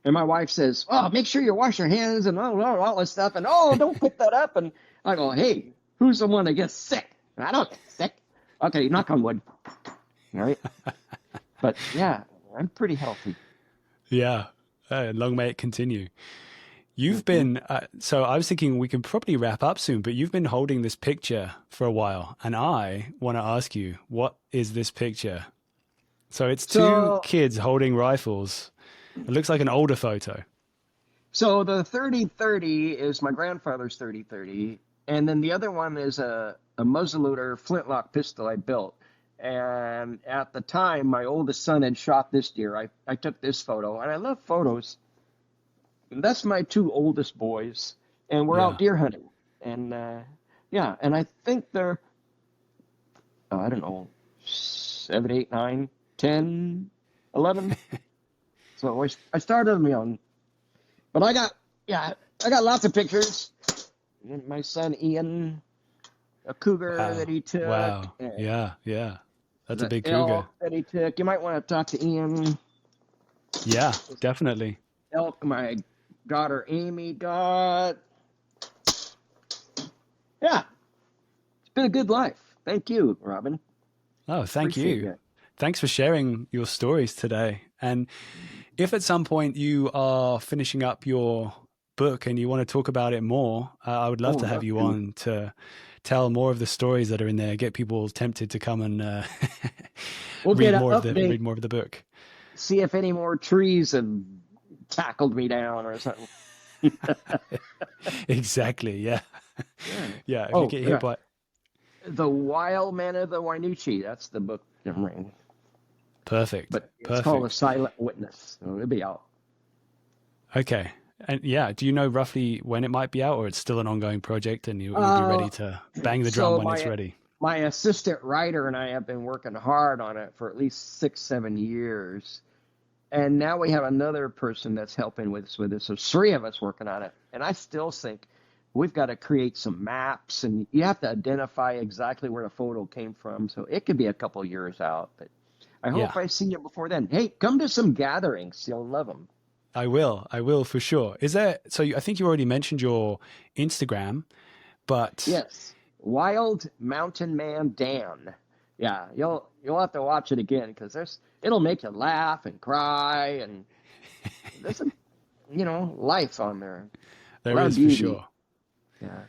S1: And my wife says, oh, make sure you wash your hands and all this stuff. And, oh, don't pick that up. And I go, hey, who's the one that gets sick? I don't get sick. Okay, knock on wood. All right. But yeah, I'm pretty healthy.
S3: Yeah. Long may it continue. You've been, so I was thinking we can probably wrap up soon, but you've been holding this picture for a while. And I want to ask you, what is this picture? So it's two kids holding rifles. It looks like an older photo.
S1: So the 30-30 is my grandfather's 30-30. And then the other one is a muzzleloader flintlock pistol I built. And at the time, my oldest son had shot this deer. I took this photo, and I love photos. And that's my two oldest boys, and we're out deer hunting. And, yeah, and I think they're, I don't know, 7, 8, 9, 10, 11. So I started them young. But I got lots of pictures. And my son Ian, a cougar that he took.
S3: Wow. Yeah. That's a big
S1: elk
S3: cougar.
S1: that he took. You might want to talk to Ian.
S3: Yeah, definitely.
S1: Elk my daughter Amy got. Yeah. It's been a good life. Thank you, Robin.
S3: Oh, thank
S1: Appreciate
S3: you.
S1: it.
S3: Thanks for sharing your stories today. And if at some point you are finishing up your book and you want to talk about it more, I would love to have you on to tell more of the stories that are in there, get people tempted to come and read more of the book.
S1: See if any more trees have tackled me down or something.
S3: Exactly. Yeah. Yeah. If you get hit by
S1: The Wild Man of the Wainuchi. That's the book I'm reading.
S3: Perfect.
S1: But it's
S3: Perfect.
S1: called A Silent Witness. So it'll be out.
S3: Okay. And yeah, do you know roughly when it might be out, or it's still an ongoing project and you'll be ready to bang the drum when it's ready?
S1: My assistant writer and I have been working hard on it for at least 6-7 years. And now we have another person that's helping with this. So 3 of us working on it. And I still think we've got to create some maps, and you have to identify exactly where the photo came from. So it could be a couple years out, but I hope I see you before then. Hey, come to some gatherings. You'll love them. I
S3: will for sure. Is there, so I think you already mentioned your Instagram, but
S1: yes, Wild Mountain Man Dan. Yeah, you'll have to watch it again because it'll make you laugh and cry, and there's some, life on there.
S3: There is for sure.
S1: Yeah.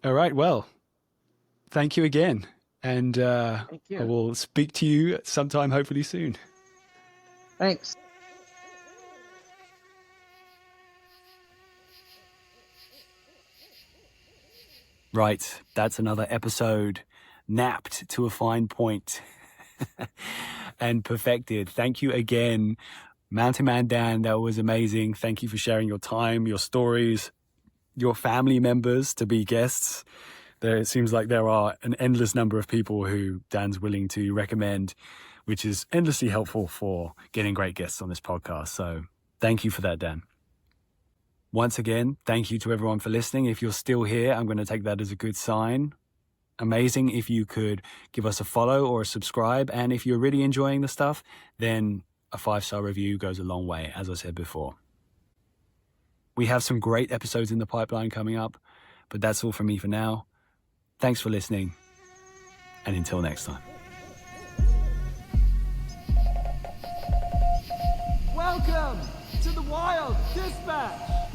S3: All right. Well, thank you again, and
S1: thank you.
S3: I will speak to you sometime, hopefully soon.
S1: Thanks.
S3: Right, that's another episode napped to a fine point and perfected. Thank you again, Mountain Man Dan. That was amazing. Thank you for sharing your time, your stories, your family members to be guests. It seems like there are an endless number of people who Dan's willing to recommend, which is endlessly helpful for getting great guests on this podcast. So thank you for that, Dan. Once again, thank you to everyone for listening. If you're still here, I'm going to take that as a good sign. Amazing if you could give us a follow or a subscribe. And if you're really enjoying the stuff, then a 5-star review goes a long way, as I said before. We have some great episodes in the pipeline coming up, but that's all from me for now. Thanks for listening, and until next time.
S2: Welcome to the Wild Dispatch.